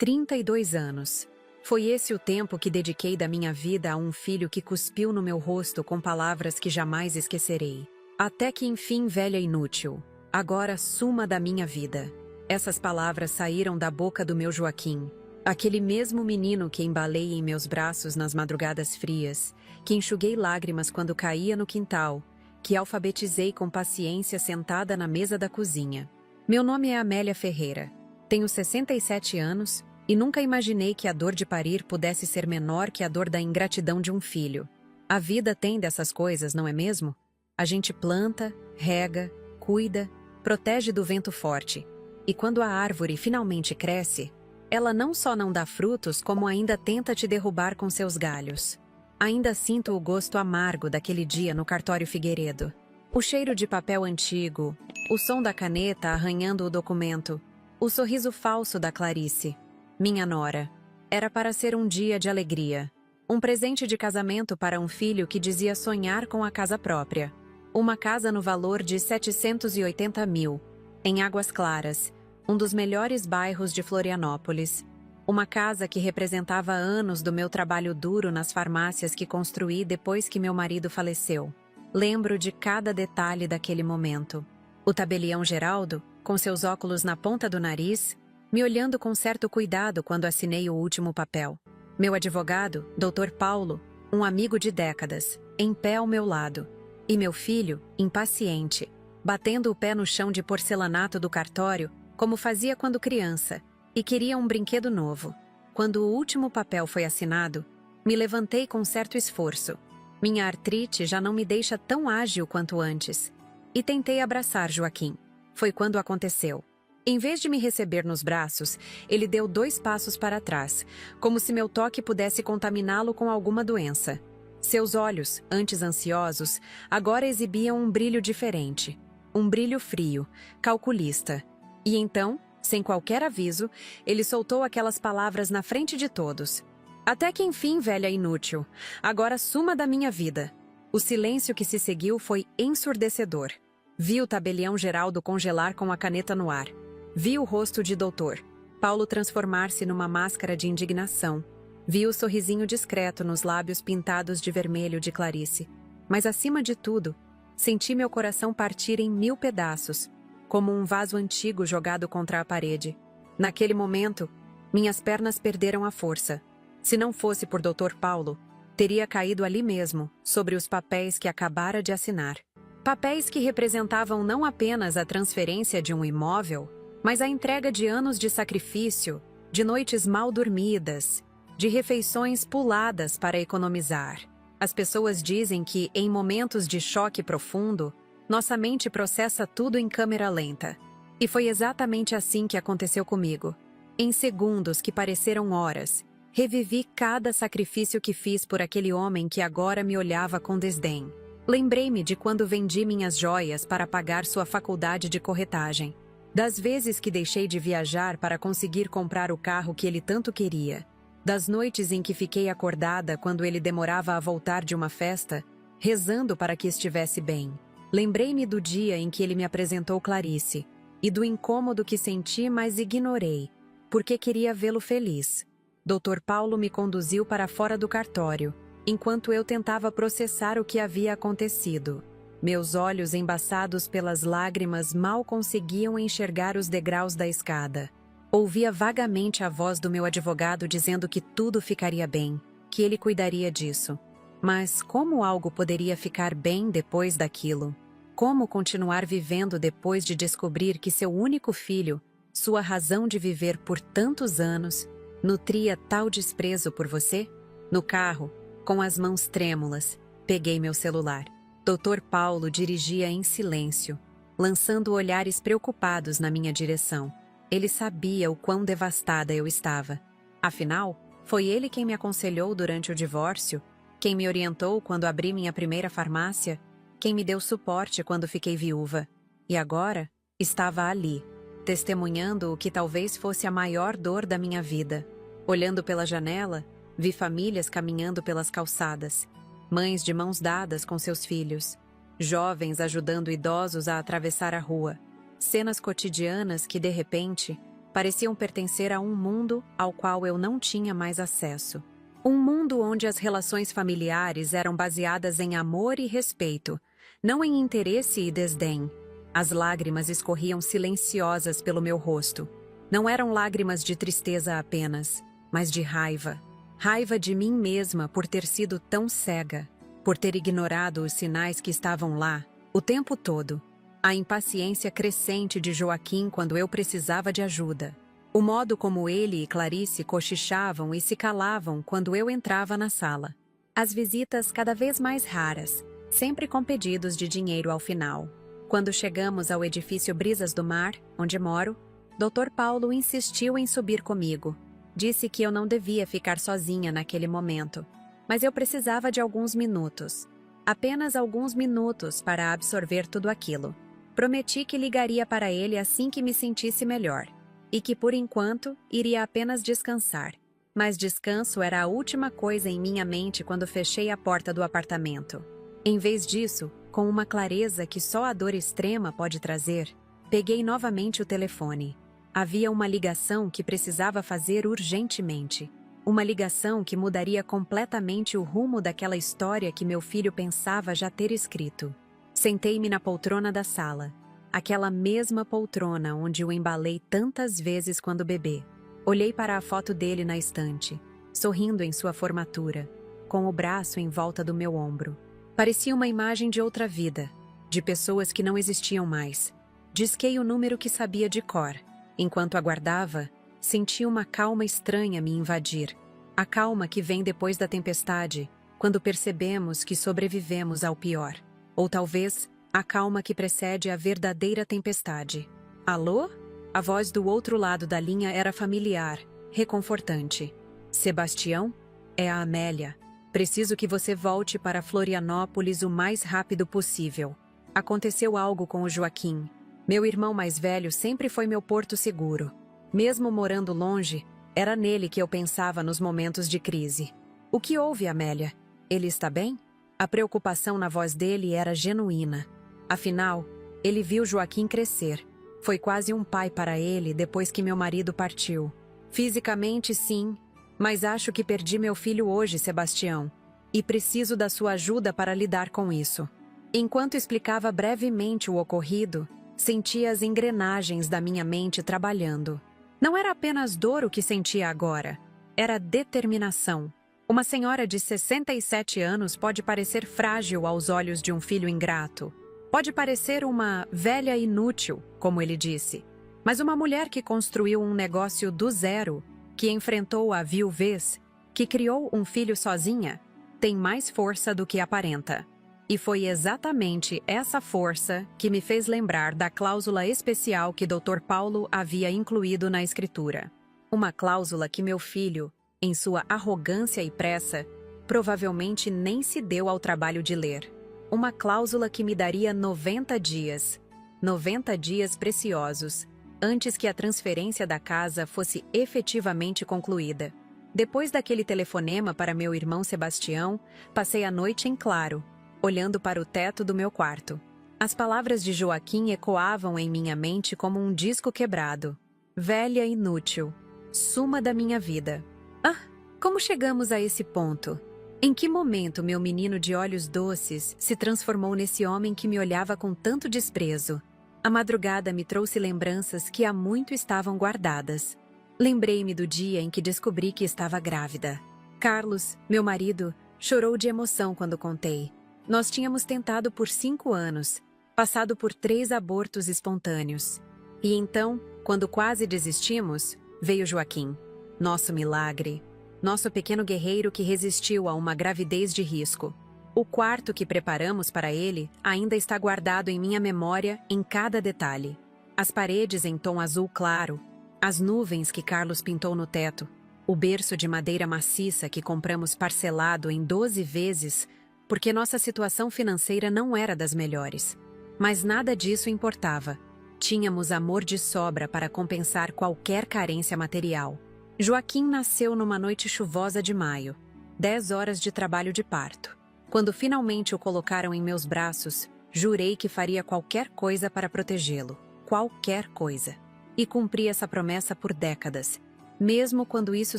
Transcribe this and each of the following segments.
32 anos. Foi esse o tempo que dediquei da minha vida a um filho que cuspiu no meu rosto com palavras que jamais esquecerei. Até que enfim, velha inútil, agora suma da minha vida. Essas palavras saíram da boca do meu Joaquim, aquele mesmo menino que embalei em meus braços nas madrugadas frias, que enxuguei lágrimas quando caía no quintal, que alfabetizei com paciência sentada na mesa da cozinha. Meu nome é Amélia Ferreira. Tenho 67 anos e nunca imaginei que a dor de parir pudesse ser menor que a dor da ingratidão de um filho. A vida tem dessas coisas, não é mesmo? A gente planta, rega, cuida, protege do vento forte. E quando a árvore finalmente cresce, ela não só não dá frutos, como ainda tenta te derrubar com seus galhos. Ainda sinto o gosto amargo daquele dia no cartório Figueiredo. O cheiro de papel antigo, o som da caneta arranhando o documento, o sorriso falso da Clarice, minha nora. Era para ser um dia de alegria. Um presente de casamento para um filho que dizia sonhar com a casa própria. Uma casa no valor de 780 mil, em Águas Claras, um dos melhores bairros de Florianópolis. Uma casa que representava anos do meu trabalho duro nas farmácias que construí depois que meu marido faleceu. Lembro de cada detalhe daquele momento. O tabelião Geraldo, com seus óculos na ponta do nariz, me olhando com certo cuidado quando assinei o último papel. Meu advogado, Dr. Paulo, um amigo de décadas, em pé ao meu lado. E meu filho, impaciente, batendo o pé no chão de porcelanato do cartório, como fazia quando criança, e queria um brinquedo novo. Quando o último papel foi assinado, me levantei com certo esforço. Minha artrite já não me deixa tão ágil quanto antes. E tentei abraçar Joaquim. Foi quando aconteceu. Em vez de me receber nos braços, ele deu 2 passos para trás, como se meu toque pudesse contaminá-lo com alguma doença. Seus olhos, antes ansiosos, agora exibiam um brilho diferente. Um brilho frio, calculista. E então, sem qualquer aviso, ele soltou aquelas palavras na frente de todos. Até que enfim, velha inútil, agora suma da minha vida. O silêncio que se seguiu foi ensurdecedor. Vi o tabelião Geraldo congelar com a caneta no ar. Vi o rosto de Dr. Paulo transformar-se numa máscara de indignação. Vi o sorrisinho discreto nos lábios pintados de vermelho de Clarice. Mas acima de tudo, senti meu coração partir em 1000 pedaços, como um vaso antigo jogado contra a parede. Naquele momento, minhas pernas perderam a força. Se não fosse por Dr. Paulo, teria caído ali mesmo, sobre os papéis que acabara de assinar. Papéis que representavam não apenas a transferência de um imóvel, mas a entrega de anos de sacrifício, de noites mal dormidas, de refeições puladas para economizar. As pessoas dizem que, em momentos de choque profundo, nossa mente processa tudo em câmera lenta. E foi exatamente assim que aconteceu comigo. Em segundos que pareceram horas, revivi cada sacrifício que fiz por aquele homem que agora me olhava com desdém. Lembrei-me de quando vendi minhas joias para pagar sua faculdade de corretagem. Das vezes que deixei de viajar para conseguir comprar o carro que ele tanto queria. Das noites em que fiquei acordada quando ele demorava a voltar de uma festa, rezando para que estivesse bem. Lembrei-me do dia em que ele me apresentou Clarice, e do incômodo que senti, mas ignorei, porque queria vê-lo feliz. Dr. Paulo me conduziu para fora do cartório, enquanto eu tentava processar o que havia acontecido. Meus olhos embaçados pelas lágrimas mal conseguiam enxergar os degraus da escada. Ouvia vagamente a voz do meu advogado dizendo que tudo ficaria bem, que ele cuidaria disso. Mas como algo poderia ficar bem depois daquilo? Como continuar vivendo depois de descobrir que seu único filho, sua razão de viver por tantos anos, nutria tal desprezo por você? No carro, com as mãos trêmulas, peguei meu celular. Dr. Paulo dirigia em silêncio, lançando olhares preocupados na minha direção. Ele sabia o quão devastada eu estava. Afinal, foi ele quem me aconselhou durante o divórcio, quem me orientou quando abri minha primeira farmácia, quem me deu suporte quando fiquei viúva. E agora, estava ali, testemunhando o que talvez fosse a maior dor da minha vida. Olhando pela janela, vi famílias caminhando pelas calçadas, mães de mãos dadas com seus filhos, jovens ajudando idosos a atravessar a rua, cenas cotidianas que, de repente, pareciam pertencer a um mundo ao qual eu não tinha mais acesso. Um mundo onde as relações familiares eram baseadas em amor e respeito, não em interesse e desdém. As lágrimas escorriam silenciosas pelo meu rosto. Não eram lágrimas de tristeza apenas, mas de raiva. Raiva de mim mesma por ter sido tão cega, por ter ignorado os sinais que estavam lá, o tempo todo. A impaciência crescente de Joaquim quando eu precisava de ajuda. O modo como ele e Clarice cochichavam e se calavam quando eu entrava na sala. As visitas cada vez mais raras, sempre com pedidos de dinheiro ao final. Quando chegamos ao edifício Brisas do Mar, onde moro, Dr. Paulo insistiu em subir comigo. Disse que eu não devia ficar sozinha naquele momento, mas eu precisava de alguns minutos. Apenas alguns minutos para absorver tudo aquilo. Prometi que ligaria para ele assim que me sentisse melhor, e que por enquanto iria apenas descansar. Mas descanso era a última coisa em minha mente quando fechei a porta do apartamento. Em vez disso, com uma clareza que só a dor extrema pode trazer, peguei novamente o telefone. Havia uma ligação que precisava fazer urgentemente. Uma ligação que mudaria completamente o rumo daquela história que meu filho pensava já ter escrito. Sentei-me na poltrona da sala, aquela mesma poltrona onde o embalei tantas vezes quando bebê. Olhei para a foto dele na estante, sorrindo em sua formatura, com o braço em volta do meu ombro. Parecia uma imagem de outra vida, de pessoas que não existiam mais. Disquei o número que sabia de cor. Enquanto aguardava, senti uma calma estranha me invadir. A calma que vem depois da tempestade, quando percebemos que sobrevivemos ao pior. Ou talvez, a calma que precede a verdadeira tempestade. Alô? A voz do outro lado da linha era familiar, reconfortante. Sebastião? É a Amélia. Preciso que você volte para Florianópolis o mais rápido possível. Aconteceu algo com o Joaquim. Meu irmão mais velho sempre foi meu porto seguro. Mesmo morando longe, era nele que eu pensava nos momentos de crise. O que houve, Amélia? Ele está bem? A preocupação na voz dele era genuína. Afinal, ele viu Joaquim crescer. Foi quase um pai para ele depois que meu marido partiu. Fisicamente, sim, mas acho que perdi meu filho hoje, Sebastião. E preciso da sua ajuda para lidar com isso. Enquanto explicava brevemente o ocorrido, sentia as engrenagens da minha mente trabalhando. Não era apenas dor o que sentia agora. Era determinação. Uma senhora de 67 anos pode parecer frágil aos olhos de um filho ingrato. Pode parecer uma velha inútil, como ele disse. Mas uma mulher que construiu um negócio do zero, que enfrentou a viuvez, que criou um filho sozinha, tem mais força do que aparenta. E foi exatamente essa força que me fez lembrar da cláusula especial que Dr. Paulo havia incluído na escritura. Uma cláusula que meu filho, em sua arrogância e pressa, provavelmente nem se deu ao trabalho de ler. Uma cláusula que me daria 90 dias. 90 dias preciosos, antes que a transferência da casa fosse efetivamente concluída. Depois daquele telefonema para meu irmão Sebastião, passei a noite em claro, olhando para o teto do meu quarto. As palavras de Joaquim ecoavam em minha mente como um disco quebrado. Velha inútil. Suma da minha vida. Ah, como chegamos a esse ponto? Em que momento meu menino de olhos doces se transformou nesse homem que me olhava com tanto desprezo? A madrugada me trouxe lembranças que há muito estavam guardadas. Lembrei-me do dia em que descobri que estava grávida. Carlos, meu marido, chorou de emoção quando contei. Nós tínhamos tentado por 5 anos, passado por 3 abortos espontâneos. E então, quando quase desistimos, veio Joaquim. Nosso milagre. Nosso pequeno guerreiro que resistiu a uma gravidez de risco. O quarto que preparamos para ele ainda está guardado em minha memória em cada detalhe. As paredes em tom azul claro, as nuvens que Carlos pintou no teto, o berço de madeira maciça que compramos parcelado em 12 vezes, porque nossa situação financeira não era das melhores. Mas nada disso importava. Tínhamos amor de sobra para compensar qualquer carência material. Joaquim nasceu numa noite chuvosa de maio, 10 horas de trabalho de parto. Quando finalmente o colocaram em meus braços, jurei que faria qualquer coisa para protegê-lo. Qualquer coisa. e cumpri essa promessa por décadas, mesmo quando isso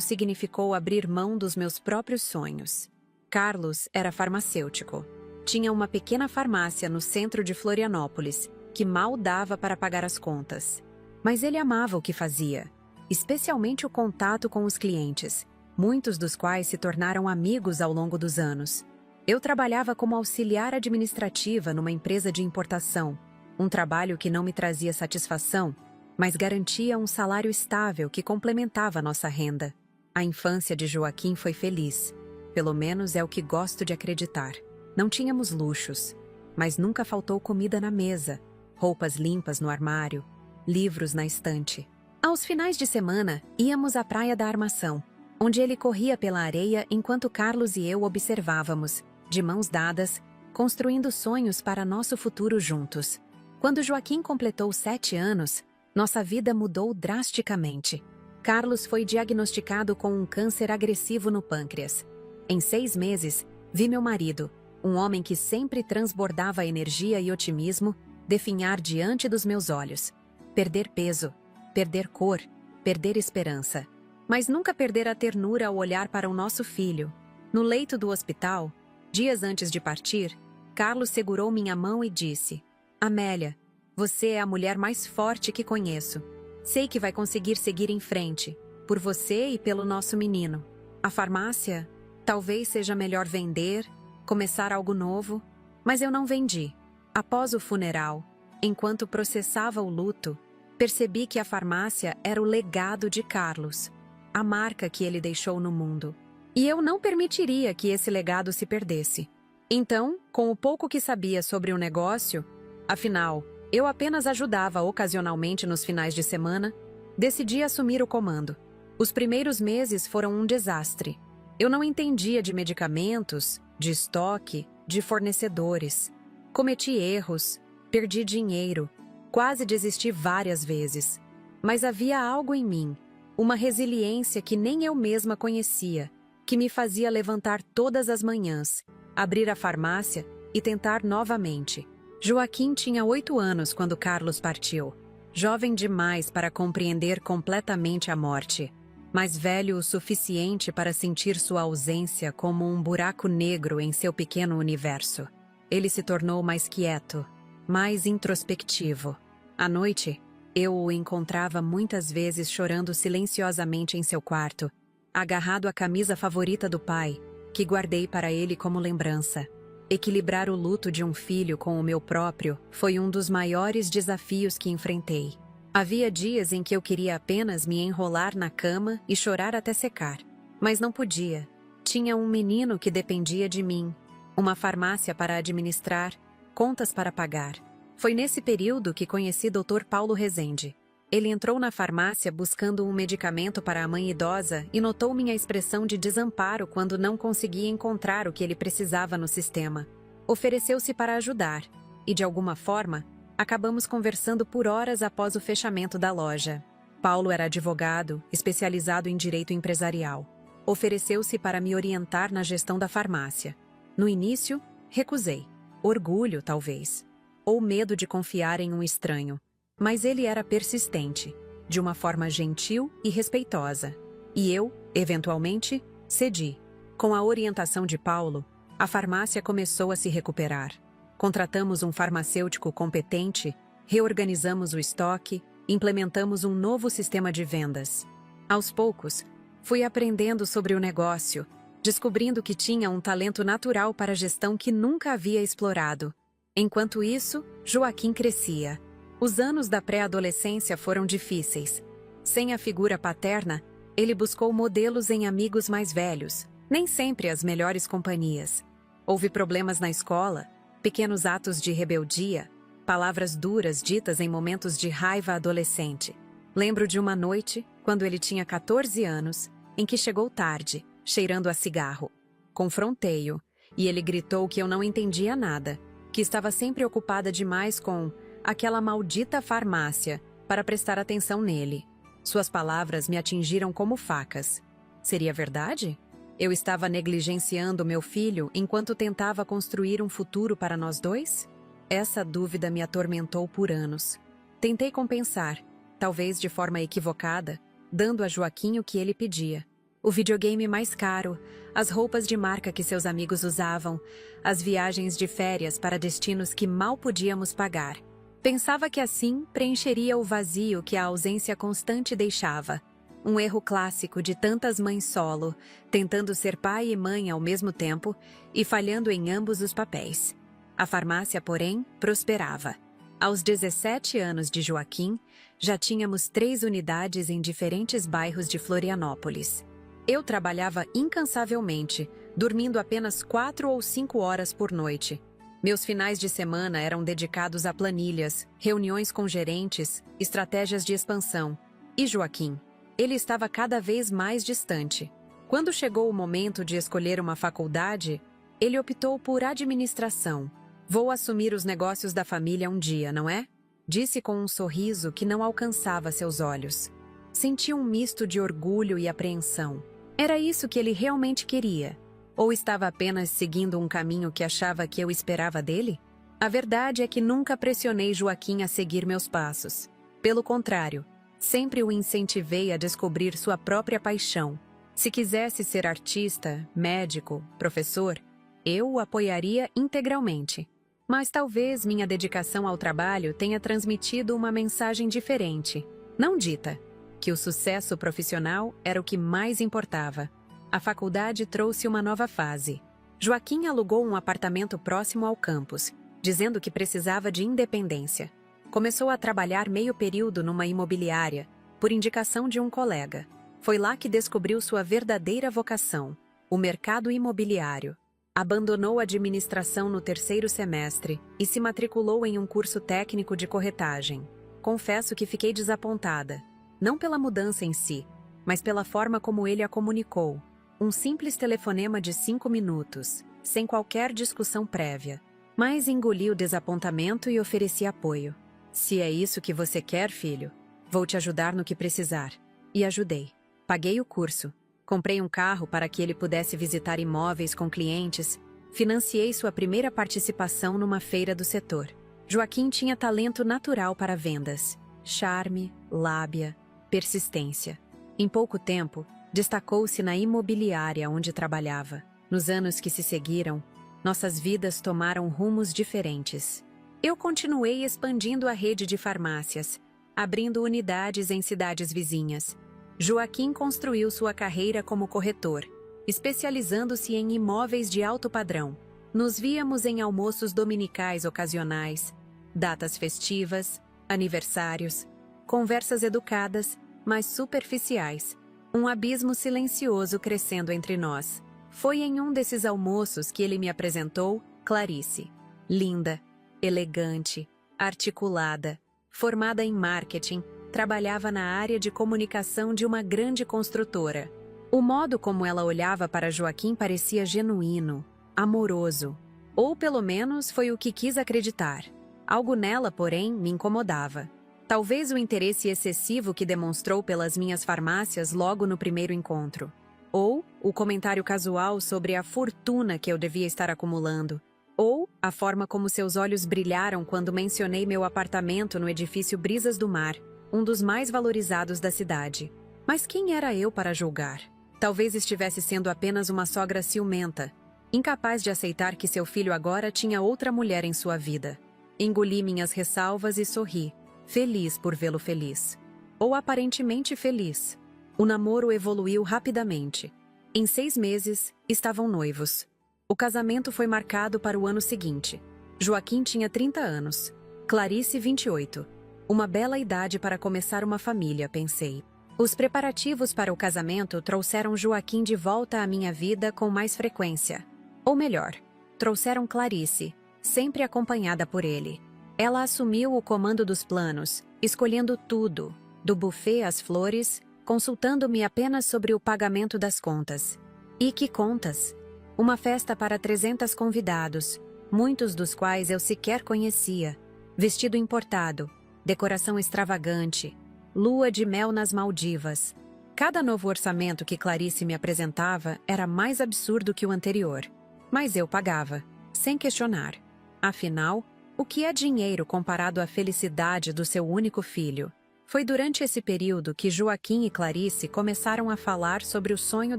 significou abrir mão dos meus próprios sonhos. Carlos era farmacêutico. Tinha uma pequena farmácia no centro de Florianópolis, que mal dava para pagar as contas. Mas ele amava o que fazia, especialmente o contato com os clientes, muitos dos quais se tornaram amigos ao longo dos anos. Eu trabalhava como auxiliar administrativa numa empresa de importação, um trabalho que não me trazia satisfação, mas garantia um salário estável que complementava nossa renda. A infância de Joaquim foi feliz, pelo menos é o que gosto de acreditar. Não tínhamos luxos, mas nunca faltou comida na mesa, roupas limpas no armário, livros na estante. Aos finais de semana, íamos à Praia da Armação, onde ele corria pela areia enquanto Carlos e eu observávamos, de mãos dadas, construindo sonhos para nosso futuro juntos. Quando Joaquim completou 7 anos, nossa vida mudou drasticamente. Carlos foi diagnosticado com um câncer agressivo no pâncreas. Em 6 meses, vi meu marido, um homem que sempre transbordava energia e otimismo, definhar diante dos meus olhos. Perder peso, perder cor, perder esperança. Mas nunca perder a ternura ao olhar para o nosso filho. No leito do hospital, dias antes de partir, Carlos segurou minha mão e disse: Amélia, você é a mulher mais forte que conheço. Sei que vai conseguir seguir em frente, por você e pelo nosso menino. A farmácia, talvez seja melhor vender, começar algo novo, mas eu não vendi. Após o funeral, enquanto processava o luto, percebi que a farmácia era o legado de Carlos, a marca que ele deixou no mundo. E eu não permitiria que esse legado se perdesse. Então, com o pouco que sabia sobre o negócio, afinal, eu apenas ajudava ocasionalmente nos finais de semana, decidi assumir o comando. Os primeiros meses foram um desastre. Eu não entendia de medicamentos, de estoque, de fornecedores. Cometi erros, perdi dinheiro, quase desisti várias vezes. Mas havia algo em mim, uma resiliência que nem eu mesma conhecia, que me fazia levantar todas as manhãs, abrir a farmácia e tentar novamente. Joaquim tinha 8 anos quando Carlos partiu, jovem demais para compreender completamente a morte, mas velho o suficiente para sentir sua ausência como um buraco negro em seu pequeno universo. Ele se tornou mais quieto, mais introspectivo. À noite, eu o encontrava muitas vezes chorando silenciosamente em seu quarto, agarrado à camisa favorita do pai, que guardei para ele como lembrança. Equilibrar o luto de um filho com o meu próprio foi um dos maiores desafios que enfrentei. Havia dias em que eu queria apenas me enrolar na cama e chorar até secar. Mas não podia. Tinha um menino que dependia de mim, uma farmácia para administrar, contas para pagar. Foi nesse período que conheci Dr. Paulo Rezende. Ele entrou na farmácia buscando um medicamento para a mãe idosa e notou minha expressão de desamparo quando não conseguia encontrar o que ele precisava no sistema. Ofereceu-se para ajudar, e de alguma forma, acabamos conversando por horas após o fechamento da loja. Paulo era advogado, especializado em direito empresarial. Ofereceu-se para me orientar na gestão da farmácia. No início, recusei. Orgulho, talvez. Ou medo de confiar em um estranho. Mas ele era persistente, de uma forma gentil e respeitosa. E eu, eventualmente, cedi. Com a orientação de Paulo, a farmácia começou a se recuperar. Contratamos um farmacêutico competente, reorganizamos o estoque, implementamos um novo sistema de vendas. Aos poucos, fui aprendendo sobre o negócio, descobrindo que tinha um talento natural para a gestão que nunca havia explorado. Enquanto isso, Joaquim crescia. Os anos da pré-adolescência foram difíceis. Sem a figura paterna, ele buscou modelos em amigos mais velhos, nem sempre as melhores companhias. Houve problemas na escola, pequenos atos de rebeldia, palavras duras ditas em momentos de raiva adolescente. Lembro de uma noite, quando ele tinha 14 anos, em que chegou tarde, cheirando a cigarro. Confrontei-o, e ele gritou que eu não entendia nada, que estava sempre ocupada demais com aquela maldita farmácia para prestar atenção nele. Suas palavras me atingiram como facas. Seria verdade? Eu estava negligenciando meu filho enquanto tentava construir um futuro para nós dois? Essa dúvida me atormentou por anos. Tentei compensar, talvez de forma equivocada, dando a Joaquim o que ele pedia. O videogame mais caro, as roupas de marca que seus amigos usavam, as viagens de férias para destinos que mal podíamos pagar. Pensava que assim preencheria o vazio que a ausência constante deixava. Um erro clássico de tantas mães solo, tentando ser pai e mãe ao mesmo tempo e falhando em ambos os papéis. A farmácia, porém, prosperava. Aos 17 anos de Joaquim, já tínhamos 3 unidades em diferentes bairros de Florianópolis. Eu trabalhava incansavelmente, dormindo apenas 4 ou 5 horas por noite. Meus finais de semana eram dedicados a planilhas, reuniões com gerentes, estratégias de expansão. E Joaquim? Ele estava cada vez mais distante. Quando chegou o momento de escolher uma faculdade, ele optou por administração. Vou assumir os negócios da família um dia, não é? Disse com um sorriso que não alcançava seus olhos. Senti um misto de orgulho e apreensão. Era isso que ele realmente queria? Ou estava apenas seguindo um caminho que achava que eu esperava dele? A verdade é que nunca pressionei Joaquim a seguir meus passos. Pelo contrário, sempre o incentivei a descobrir sua própria paixão. Se quisesse ser artista, médico, professor, eu o apoiaria integralmente. Mas talvez minha dedicação ao trabalho tenha transmitido uma mensagem diferente, não dita, que o sucesso profissional era o que mais importava. A faculdade trouxe uma nova fase. Joaquim alugou um apartamento próximo ao campus, dizendo que precisava de independência. Começou a trabalhar meio período numa imobiliária, por indicação de um colega. Foi lá que descobriu sua verdadeira vocação, o mercado imobiliário. Abandonou a administração no 3º semestre e se matriculou em um curso técnico de corretagem. Confesso que fiquei desapontada, não pela mudança em si, mas pela forma como ele a comunicou. Um simples telefonema de 5 minutos, sem qualquer discussão prévia. Mas engoli o desapontamento e ofereci apoio. Se é isso que você quer, filho, vou te ajudar no que precisar. E ajudei. Paguei o curso. Comprei um carro para que ele pudesse visitar imóveis com clientes. Financiei sua primeira participação numa feira do setor. Joaquim tinha talento natural para vendas. Charme, lábia, persistência. Em pouco tempo, destacou-se na imobiliária onde trabalhava. Nos anos que se seguiram, nossas vidas tomaram rumos diferentes. Eu continuei expandindo a rede de farmácias, abrindo unidades em cidades vizinhas. Joaquim construiu sua carreira como corretor, especializando-se em imóveis de alto padrão. Nos víamos em almoços dominicais ocasionais, datas festivas, aniversários, conversas educadas, mas superficiais. Um abismo silencioso crescendo entre nós. Foi em um desses almoços que ele me apresentou Clarice. Linda, elegante, articulada, formada em marketing, trabalhava na área de comunicação de uma grande construtora. O modo como ela olhava para Joaquim parecia genuíno, amoroso. Ou pelo menos foi o que quis acreditar. Algo nela, porém, me incomodava. Talvez o interesse excessivo que demonstrou pelas minhas farmácias logo no primeiro encontro. Ou o comentário casual sobre a fortuna que eu devia estar acumulando. Ou a forma como seus olhos brilharam quando mencionei meu apartamento no edifício Brisas do Mar, um dos mais valorizados da cidade. Mas quem era eu para julgar? Talvez estivesse sendo apenas uma sogra ciumenta, incapaz de aceitar que seu filho agora tinha outra mulher em sua vida. Engoli minhas ressalvas e sorri, feliz por vê-lo feliz. Ou aparentemente feliz. O namoro evoluiu rapidamente. Em 6 meses, estavam noivos. O casamento foi marcado para o ano seguinte. Joaquim tinha 30 anos, Clarice 28. Uma bela idade para começar uma família, pensei. Os preparativos para o casamento trouxeram Joaquim de volta à minha vida com mais frequência. Ou melhor, trouxeram Clarice, sempre acompanhada por ele. Ela assumiu o comando dos planos, escolhendo tudo, do buffet às flores, consultando-me apenas sobre o pagamento das contas. E que contas? Uma festa para 300 convidados, muitos dos quais eu sequer conhecia. Vestido importado, decoração extravagante, lua de mel nas Maldivas. Cada novo orçamento que Clarice me apresentava era mais absurdo que o anterior. Mas eu pagava, sem questionar. Afinal, o que é dinheiro comparado à felicidade do seu único filho? Foi durante esse período que Joaquim e Clarice começaram a falar sobre o sonho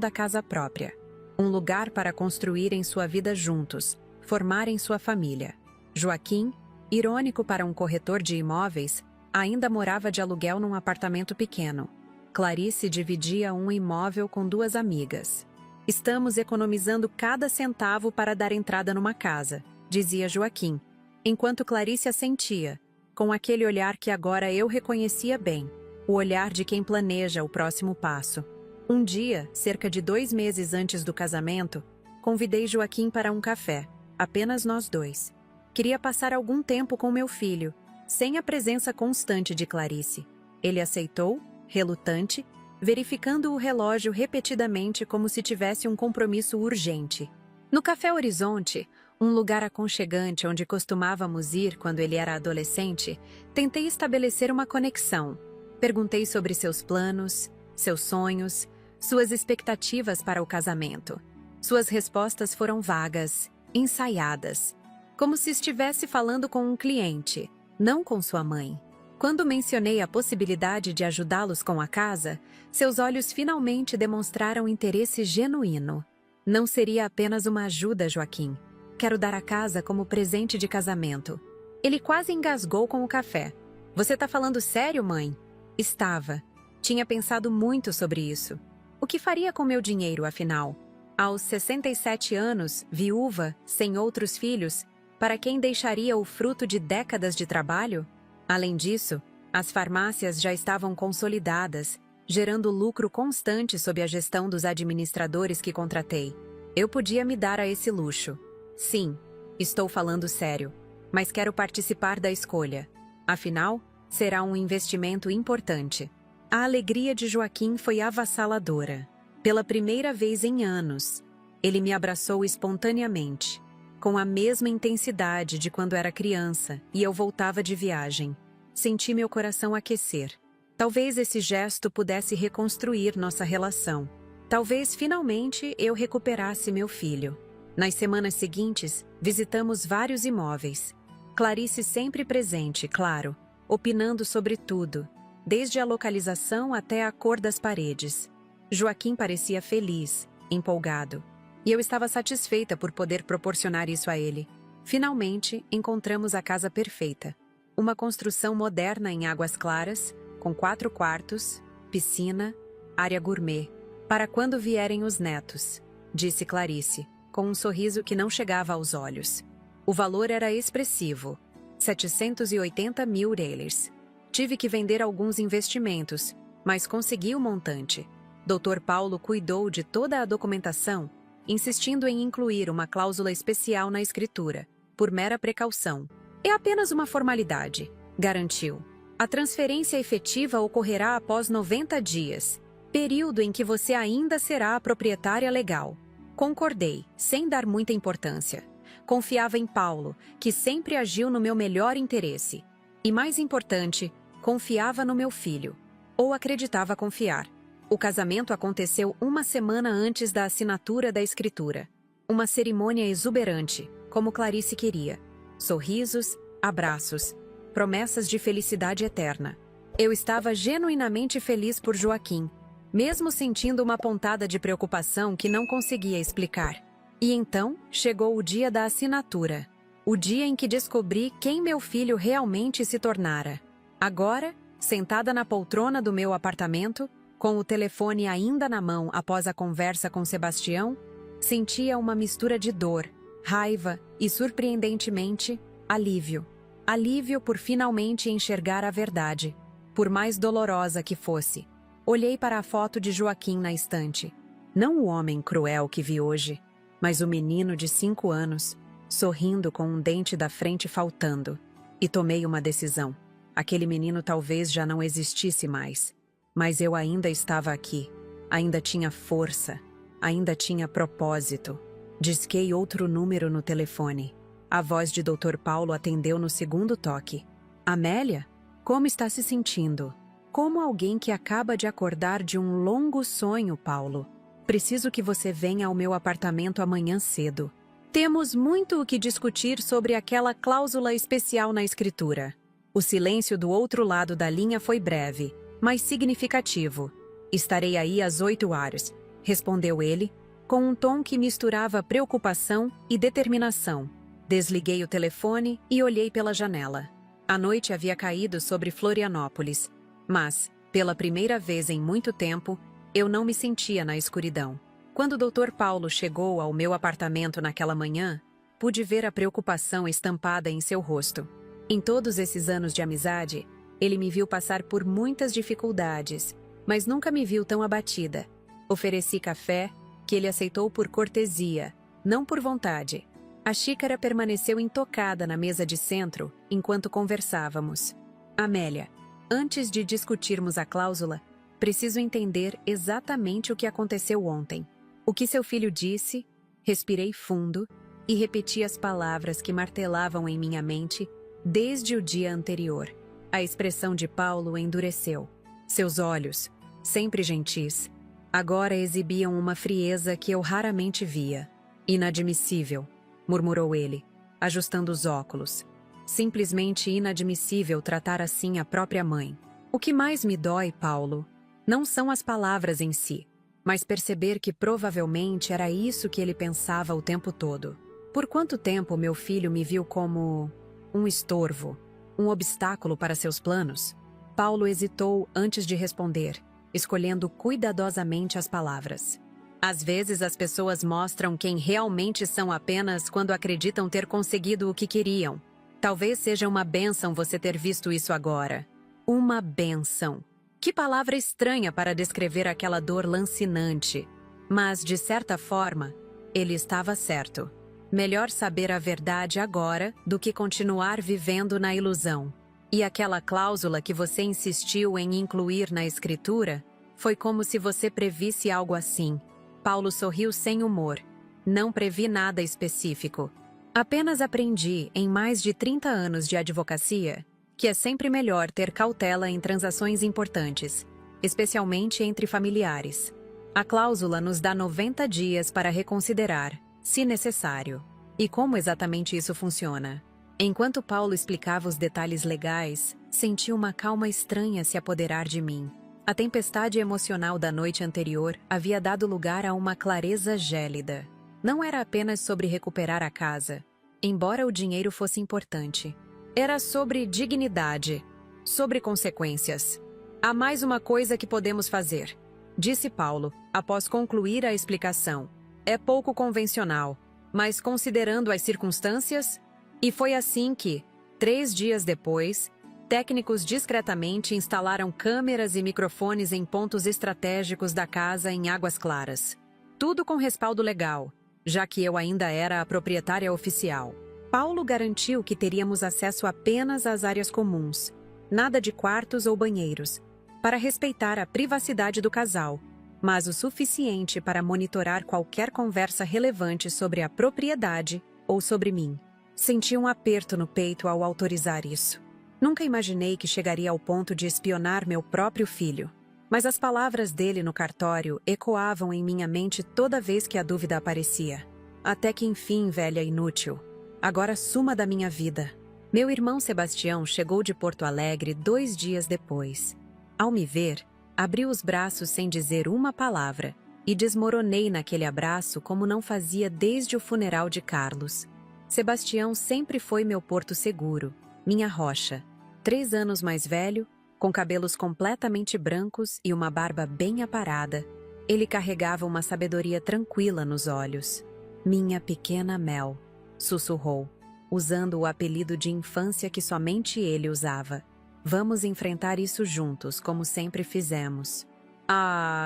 da casa própria. Um lugar para construírem sua vida juntos, formarem sua família. Joaquim, irônico para um corretor de imóveis, ainda morava de aluguel num apartamento pequeno. Clarice dividia um imóvel com 2 amigas. Estamos economizando cada centavo para dar entrada numa casa, dizia Joaquim, enquanto Clarice assentia, com aquele olhar que agora eu reconhecia bem, o olhar de quem planeja o próximo passo. Um dia, cerca de 2 meses antes do casamento, convidei Joaquim para um café, apenas nós 2. Queria passar algum tempo com meu filho, sem a presença constante de Clarice. Ele aceitou, relutante, verificando o relógio repetidamente como se tivesse um compromisso urgente. No Café Horizonte, um lugar aconchegante onde costumávamos ir quando ele era adolescente, tentei estabelecer uma conexão. Perguntei sobre seus planos, seus sonhos, suas expectativas para o casamento. Suas respostas foram vagas, ensaiadas, como se estivesse falando com um cliente, não com sua mãe. Quando mencionei a possibilidade de ajudá-los com a casa, seus olhos finalmente demonstraram interesse genuíno. Não seria apenas uma ajuda, Joaquim. Quero dar a casa como presente de casamento. Ele quase engasgou com o café. Você tá falando sério, mãe? Estava. Tinha pensado muito sobre isso. O que faria com meu dinheiro, afinal? Aos 67 anos, viúva, sem outros filhos, para quem deixaria o fruto de décadas de trabalho? Além disso, as farmácias já estavam consolidadas, gerando lucro constante sob a gestão dos administradores que contratei. Eu podia me dar a esse luxo. Sim, estou falando sério, mas quero participar da escolha. Afinal, será um investimento importante. A alegria de Joaquim foi avassaladora. Pela primeira vez em anos, ele me abraçou espontaneamente, com a mesma intensidade de quando era criança e eu voltava de viagem. Senti meu coração aquecer. Talvez esse gesto pudesse reconstruir nossa relação. Talvez finalmente eu recuperasse meu filho. Nas semanas seguintes, visitamos vários imóveis. Clarice sempre presente, claro, opinando sobre tudo, desde a localização até a cor das paredes. Joaquim parecia feliz, empolgado, e eu estava satisfeita por poder proporcionar isso a ele. Finalmente, encontramos a casa perfeita. Uma construção moderna em Águas Claras, com 4 quartos, piscina, área gourmet. Para quando vierem os netos, disse Clarice, com um sorriso que não chegava aos olhos. O valor era expressivo, 780 mil reais. Tive que vender alguns investimentos, mas consegui o montante. Dr. Paulo cuidou de toda a documentação, insistindo em incluir uma cláusula especial na escritura, por mera precaução. É apenas uma formalidade, garantiu. A transferência efetiva ocorrerá após 90 dias, período em que você ainda será a proprietária legal. Concordei, sem dar muita importância. Confiava em Paulo, que sempre agiu no meu melhor interesse. E mais importante, confiava no meu filho. Ou acreditava confiar. O casamento aconteceu uma semana antes da assinatura da escritura. Uma cerimônia exuberante, como Clarice queria. Sorrisos, abraços, promessas de felicidade eterna. Eu estava genuinamente feliz por Joaquim, mesmo sentindo uma pontada de preocupação que não conseguia explicar. E então chegou o dia da assinatura, o dia em que descobri quem meu filho realmente se tornara. Agora, sentada na poltrona do meu apartamento, com o telefone ainda na mão após a conversa com Sebastião, sentia uma mistura de dor, raiva e, surpreendentemente, alívio. Alívio por finalmente enxergar a verdade, por mais dolorosa que fosse. Olhei para a foto de Joaquim na estante. Não o homem cruel que vi hoje, mas o menino de 5 anos, sorrindo com um dente da frente faltando. E tomei uma decisão. Aquele menino talvez já não existisse mais. Mas eu ainda estava aqui. Ainda tinha força. Ainda tinha propósito. Disquei outro número no telefone. A voz de Dr. Paulo atendeu no segundo toque. Amélia? Como está se sentindo? Como alguém que acaba de acordar de um longo sonho, Paulo. Preciso que você venha ao meu apartamento amanhã cedo. Temos muito o que discutir sobre aquela cláusula especial na escritura. O silêncio do outro lado da linha foi breve, mas significativo. Estarei aí às 8 horas, respondeu ele, com um tom que misturava preocupação e determinação. Desliguei o telefone e olhei pela janela. A noite havia caído sobre Florianópolis, mas, pela primeira vez em muito tempo, eu não me sentia na escuridão. Quando o Dr. Paulo chegou ao meu apartamento naquela manhã, pude ver a preocupação estampada em seu rosto. Em todos esses anos de amizade, ele me viu passar por muitas dificuldades, mas nunca me viu tão abatida. Ofereci café, que ele aceitou por cortesia, não por vontade. A xícara permaneceu intocada na mesa de centro enquanto conversávamos. Amélia, antes de discutirmos a cláusula, preciso entender exatamente o que aconteceu ontem. O que seu filho disse, respirei fundo e repeti as palavras que martelavam em minha mente desde o dia anterior. A expressão de Paulo endureceu. Seus olhos, sempre gentis, agora exibiam uma frieza que eu raramente via. Inadmissível, murmurou ele, ajustando os óculos. Simplesmente inadmissível tratar assim a própria mãe. O que mais me dói, Paulo, não são as palavras em si, mas perceber que provavelmente era isso que ele pensava o tempo todo. Por quanto tempo meu filho me viu como um estorvo, um obstáculo para seus planos? Paulo hesitou antes de responder, escolhendo cuidadosamente as palavras. Às vezes as pessoas mostram quem realmente são apenas quando acreditam ter conseguido o que queriam. Talvez seja uma bênção você ter visto isso agora. Uma bênção. Que palavra estranha para descrever aquela dor lancinante. Mas, de certa forma, ele estava certo. Melhor saber a verdade agora do que continuar vivendo na ilusão. E aquela cláusula que você insistiu em incluir na escritura, foi como se você previsse algo assim. Paulo sorriu sem humor. Não previ nada específico. Apenas aprendi, em mais de 30 anos de advocacia, que é sempre melhor ter cautela em transações importantes, especialmente entre familiares. A cláusula nos dá 90 dias para reconsiderar, se necessário. E como exatamente isso funciona? Enquanto Paulo explicava os detalhes legais, senti uma calma estranha se apoderar de mim. A tempestade emocional da noite anterior havia dado lugar a uma clareza gélida. Não era apenas sobre recuperar a casa, embora o dinheiro fosse importante. Era sobre dignidade, sobre consequências. Há mais uma coisa que podemos fazer, disse Paulo, após concluir a explicação. É pouco convencional, mas considerando as circunstâncias... E foi assim que, 3 dias depois, técnicos discretamente instalaram câmeras e microfones em pontos estratégicos da casa em Águas Claras. Tudo com respaldo legal, já que eu ainda era a proprietária oficial. Paulo garantiu que teríamos acesso apenas às áreas comuns, nada de quartos ou banheiros, para respeitar a privacidade do casal, mas o suficiente para monitorar qualquer conversa relevante sobre a propriedade ou sobre mim. Senti um aperto no peito ao autorizar isso. Nunca imaginei que chegaria ao ponto de espionar meu próprio filho. Mas as palavras dele no cartório ecoavam em minha mente toda vez que a dúvida aparecia. Até que enfim, velha inútil. Agora suma da minha vida. Meu irmão Sebastião chegou de Porto Alegre 2 dias depois. Ao me ver, abri os braços sem dizer uma palavra e desmoronei naquele abraço como não fazia desde o funeral de Carlos. Sebastião sempre foi meu porto seguro, minha rocha. 3 anos mais velho, com cabelos completamente brancos e uma barba bem aparada, ele carregava uma sabedoria tranquila nos olhos. Minha pequena Mel, sussurrou, usando o apelido de infância que somente ele usava. Vamos enfrentar isso juntos, como sempre fizemos.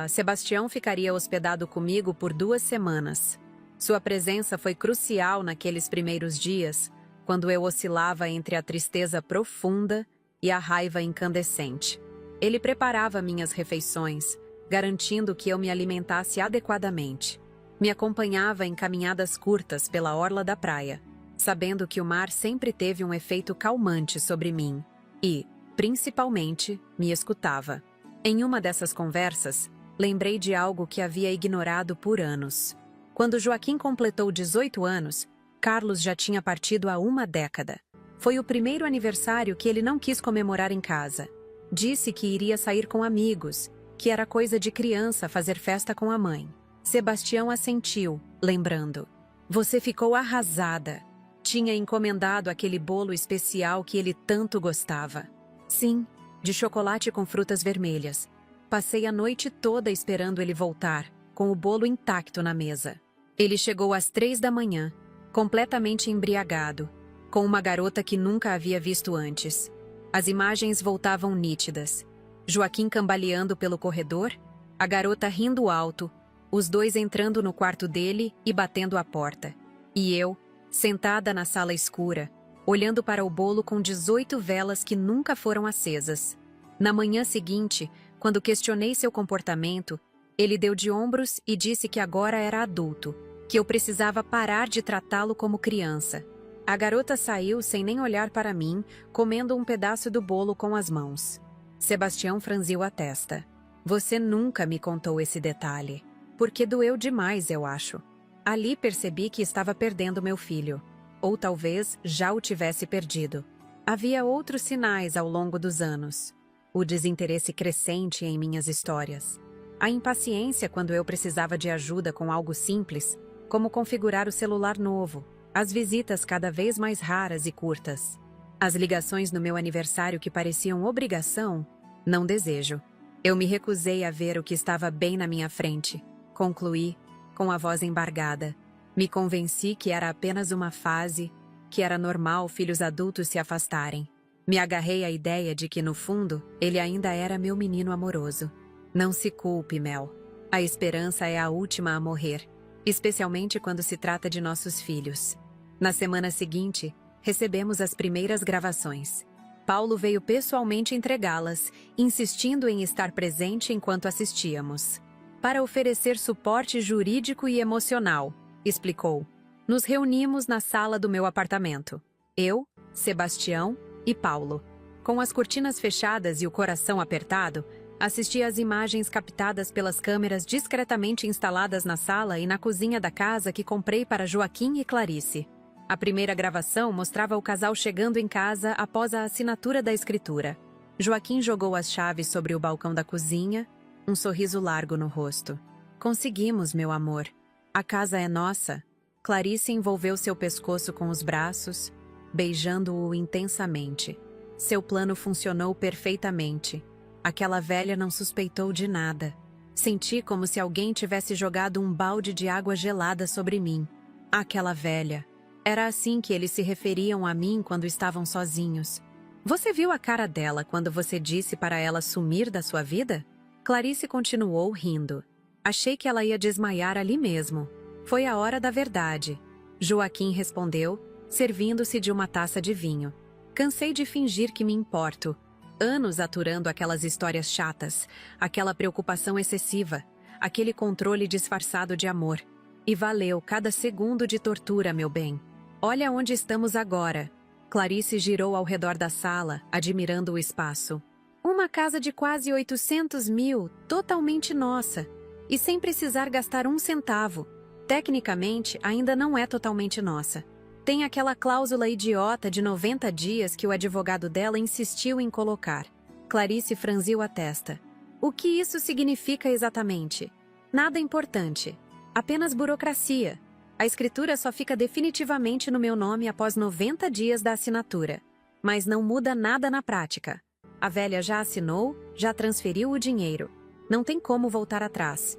Sebastião ficaria hospedado comigo por 2 semanas. Sua presença foi crucial naqueles primeiros dias, quando eu oscilava entre a tristeza profunda e a raiva incandescente. Ele preparava minhas refeições, garantindo que eu me alimentasse adequadamente. Me acompanhava em caminhadas curtas pela orla da praia, sabendo que o mar sempre teve um efeito calmante sobre mim e, principalmente, me escutava. Em uma dessas conversas, lembrei de algo que havia ignorado por anos. Quando Joaquim completou 18 anos, Carlos já tinha partido há 1 década. Foi o primeiro aniversário que ele não quis comemorar em casa. Disse que iria sair com amigos, que era coisa de criança fazer festa com a mãe. Sebastião assentiu, lembrando. Você ficou arrasada. Tinha encomendado aquele bolo especial que ele tanto gostava. Sim, de chocolate com frutas vermelhas. Passei a noite toda esperando ele voltar, com o bolo intacto na mesa. Ele chegou às 3 da manhã, completamente embriagado, com uma garota que nunca havia visto antes. As imagens voltavam nítidas. Joaquim cambaleando pelo corredor, a garota rindo alto, os dois entrando no quarto dele e batendo a porta. E eu, sentada na sala escura, olhando para o bolo com 18 velas que nunca foram acesas. Na manhã seguinte, quando questionei seu comportamento, ele deu de ombros e disse que agora era adulto, que eu precisava parar de tratá-lo como criança. A garota saiu sem nem olhar para mim, comendo um pedaço do bolo com as mãos. Sebastião franziu a testa. Você nunca me contou esse detalhe. Porque doeu demais, eu acho. Ali percebi que estava perdendo meu filho. Ou talvez já o tivesse perdido. Havia outros sinais ao longo dos anos. O desinteresse crescente em minhas histórias. A impaciência quando eu precisava de ajuda com algo simples, como configurar o celular novo. As visitas cada vez mais raras e curtas. As ligações no meu aniversário que pareciam obrigação, não desejo. Eu me recusei a ver o que estava bem na minha frente. Concluí, com a voz embargada. Me convenci que era apenas uma fase, que era normal filhos adultos se afastarem. Me agarrei à ideia de que, no fundo, ele ainda era meu menino amoroso. Não se culpe, Mel. A esperança é a última a morrer, especialmente quando se trata de nossos filhos. Na semana seguinte, recebemos as primeiras gravações. Paulo veio pessoalmente entregá-las, insistindo em estar presente enquanto assistíamos. Para oferecer suporte jurídico e emocional, explicou. Nos reunimos na sala do meu apartamento. Eu, Sebastião e Paulo. Com as cortinas fechadas e o coração apertado, assisti às imagens captadas pelas câmeras discretamente instaladas na sala e na cozinha da casa que comprei para Joaquim e Clarice. A primeira gravação mostrava o casal chegando em casa após a assinatura da escritura. Joaquim jogou as chaves sobre o balcão da cozinha, um sorriso largo no rosto. Conseguimos, meu amor. A casa é nossa. Clarice envolveu seu pescoço com os braços, beijando-o intensamente. Seu plano funcionou perfeitamente. Aquela velha não suspeitou de nada. Senti como se alguém tivesse jogado um balde de água gelada sobre mim. Aquela velha. Era assim que eles se referiam a mim quando estavam sozinhos. Você viu a cara dela quando você disse para ela sumir da sua vida? Clarice continuou rindo. Achei que ela ia desmaiar ali mesmo. Foi a hora da verdade. Joaquim respondeu, servindo-se de uma taça de vinho. Cansei de fingir que me importo. Anos aturando aquelas histórias chatas, aquela preocupação excessiva, aquele controle disfarçado de amor. E valeu cada segundo de tortura, meu bem. Olha onde estamos agora. Clarice girou ao redor da sala, admirando o espaço. Uma casa de quase 800 mil, totalmente nossa. E sem precisar gastar um centavo. Tecnicamente, ainda não é totalmente nossa. Tem aquela cláusula idiota de 90 dias que o advogado dela insistiu em colocar. Clarice franziu a testa. O que isso significa exatamente? Nada importante. Apenas burocracia. A escritura só fica definitivamente no meu nome após 90 dias da assinatura. Mas não muda nada na prática. A velha já assinou, já transferiu o dinheiro. Não tem como voltar atrás.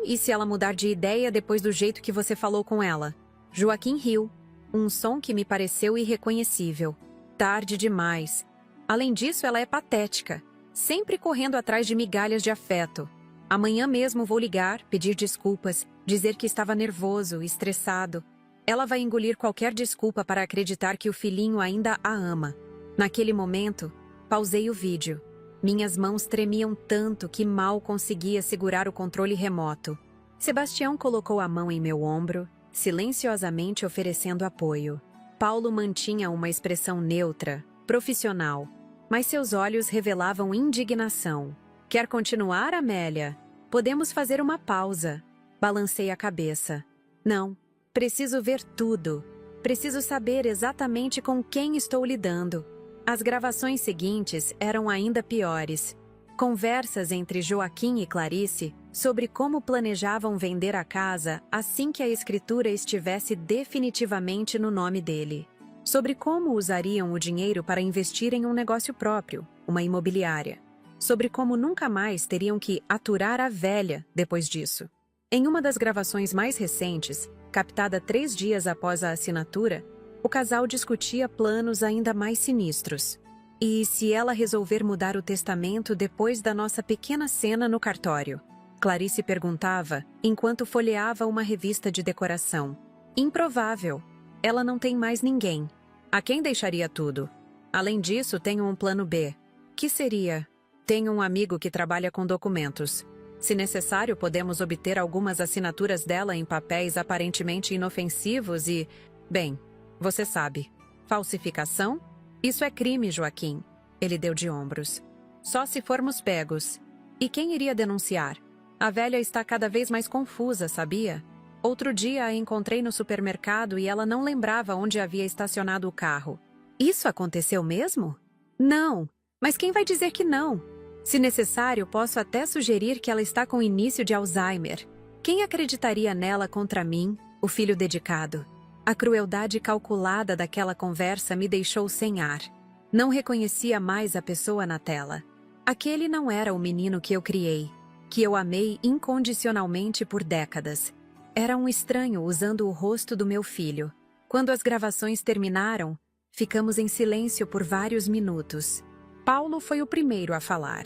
E se ela mudar de ideia depois do jeito que você falou com ela? Joaquim riu. Um som que me pareceu irreconhecível. Tarde demais. Além disso, ela é patética. Sempre correndo atrás de migalhas de afeto. Amanhã mesmo vou ligar, pedir desculpas, dizer que estava nervoso, estressado. Ela vai engolir qualquer desculpa para acreditar que o filhinho ainda a ama. Naquele momento, pausei o vídeo. Minhas mãos tremiam tanto que mal conseguia segurar o controle remoto. Sebastião colocou a mão em meu ombro, silenciosamente oferecendo apoio. Paulo mantinha uma expressão neutra, profissional, mas seus olhos revelavam indignação. Quer continuar, Amélia? Podemos fazer uma pausa. Balancei a cabeça. Não, preciso ver tudo. Preciso saber exatamente com quem estou lidando. As gravações seguintes eram ainda piores. Conversas entre Joaquim e Clarice sobre como planejavam vender a casa assim que a escritura estivesse definitivamente no nome dele. Sobre como usariam o dinheiro para investir em um negócio próprio, uma imobiliária. Sobre como nunca mais teriam que aturar a velha depois disso. Em uma das gravações mais recentes, captada 3 dias após a assinatura, o casal discutia planos ainda mais sinistros. E se ela resolver mudar o testamento depois da nossa pequena cena no cartório? Clarice perguntava, enquanto folheava uma revista de decoração. Improvável. Ela não tem mais ninguém. A quem deixaria tudo? Além disso, tenho um plano B. Que seria? Tenho um amigo que trabalha com documentos. Se necessário, podemos obter algumas assinaturas dela em papéis aparentemente inofensivos e... Bem, você sabe. Falsificação? Isso é crime, Joaquim. Ele deu de ombros. Só se formos pegos. E quem iria denunciar? A velha está cada vez mais confusa, sabia? Outro dia a encontrei no supermercado e ela não lembrava onde havia estacionado o carro. Isso aconteceu mesmo? Não. Mas quem vai dizer que não? Se necessário, posso até sugerir que ela está com início de Alzheimer. Quem acreditaria nela contra mim, o filho dedicado? A crueldade calculada daquela conversa me deixou sem ar. Não reconhecia mais a pessoa na tela. Aquele não era o menino que eu criei, que eu amei incondicionalmente por décadas. Era um estranho usando o rosto do meu filho. Quando as gravações terminaram, ficamos em silêncio por vários minutos. Paulo foi o primeiro a falar.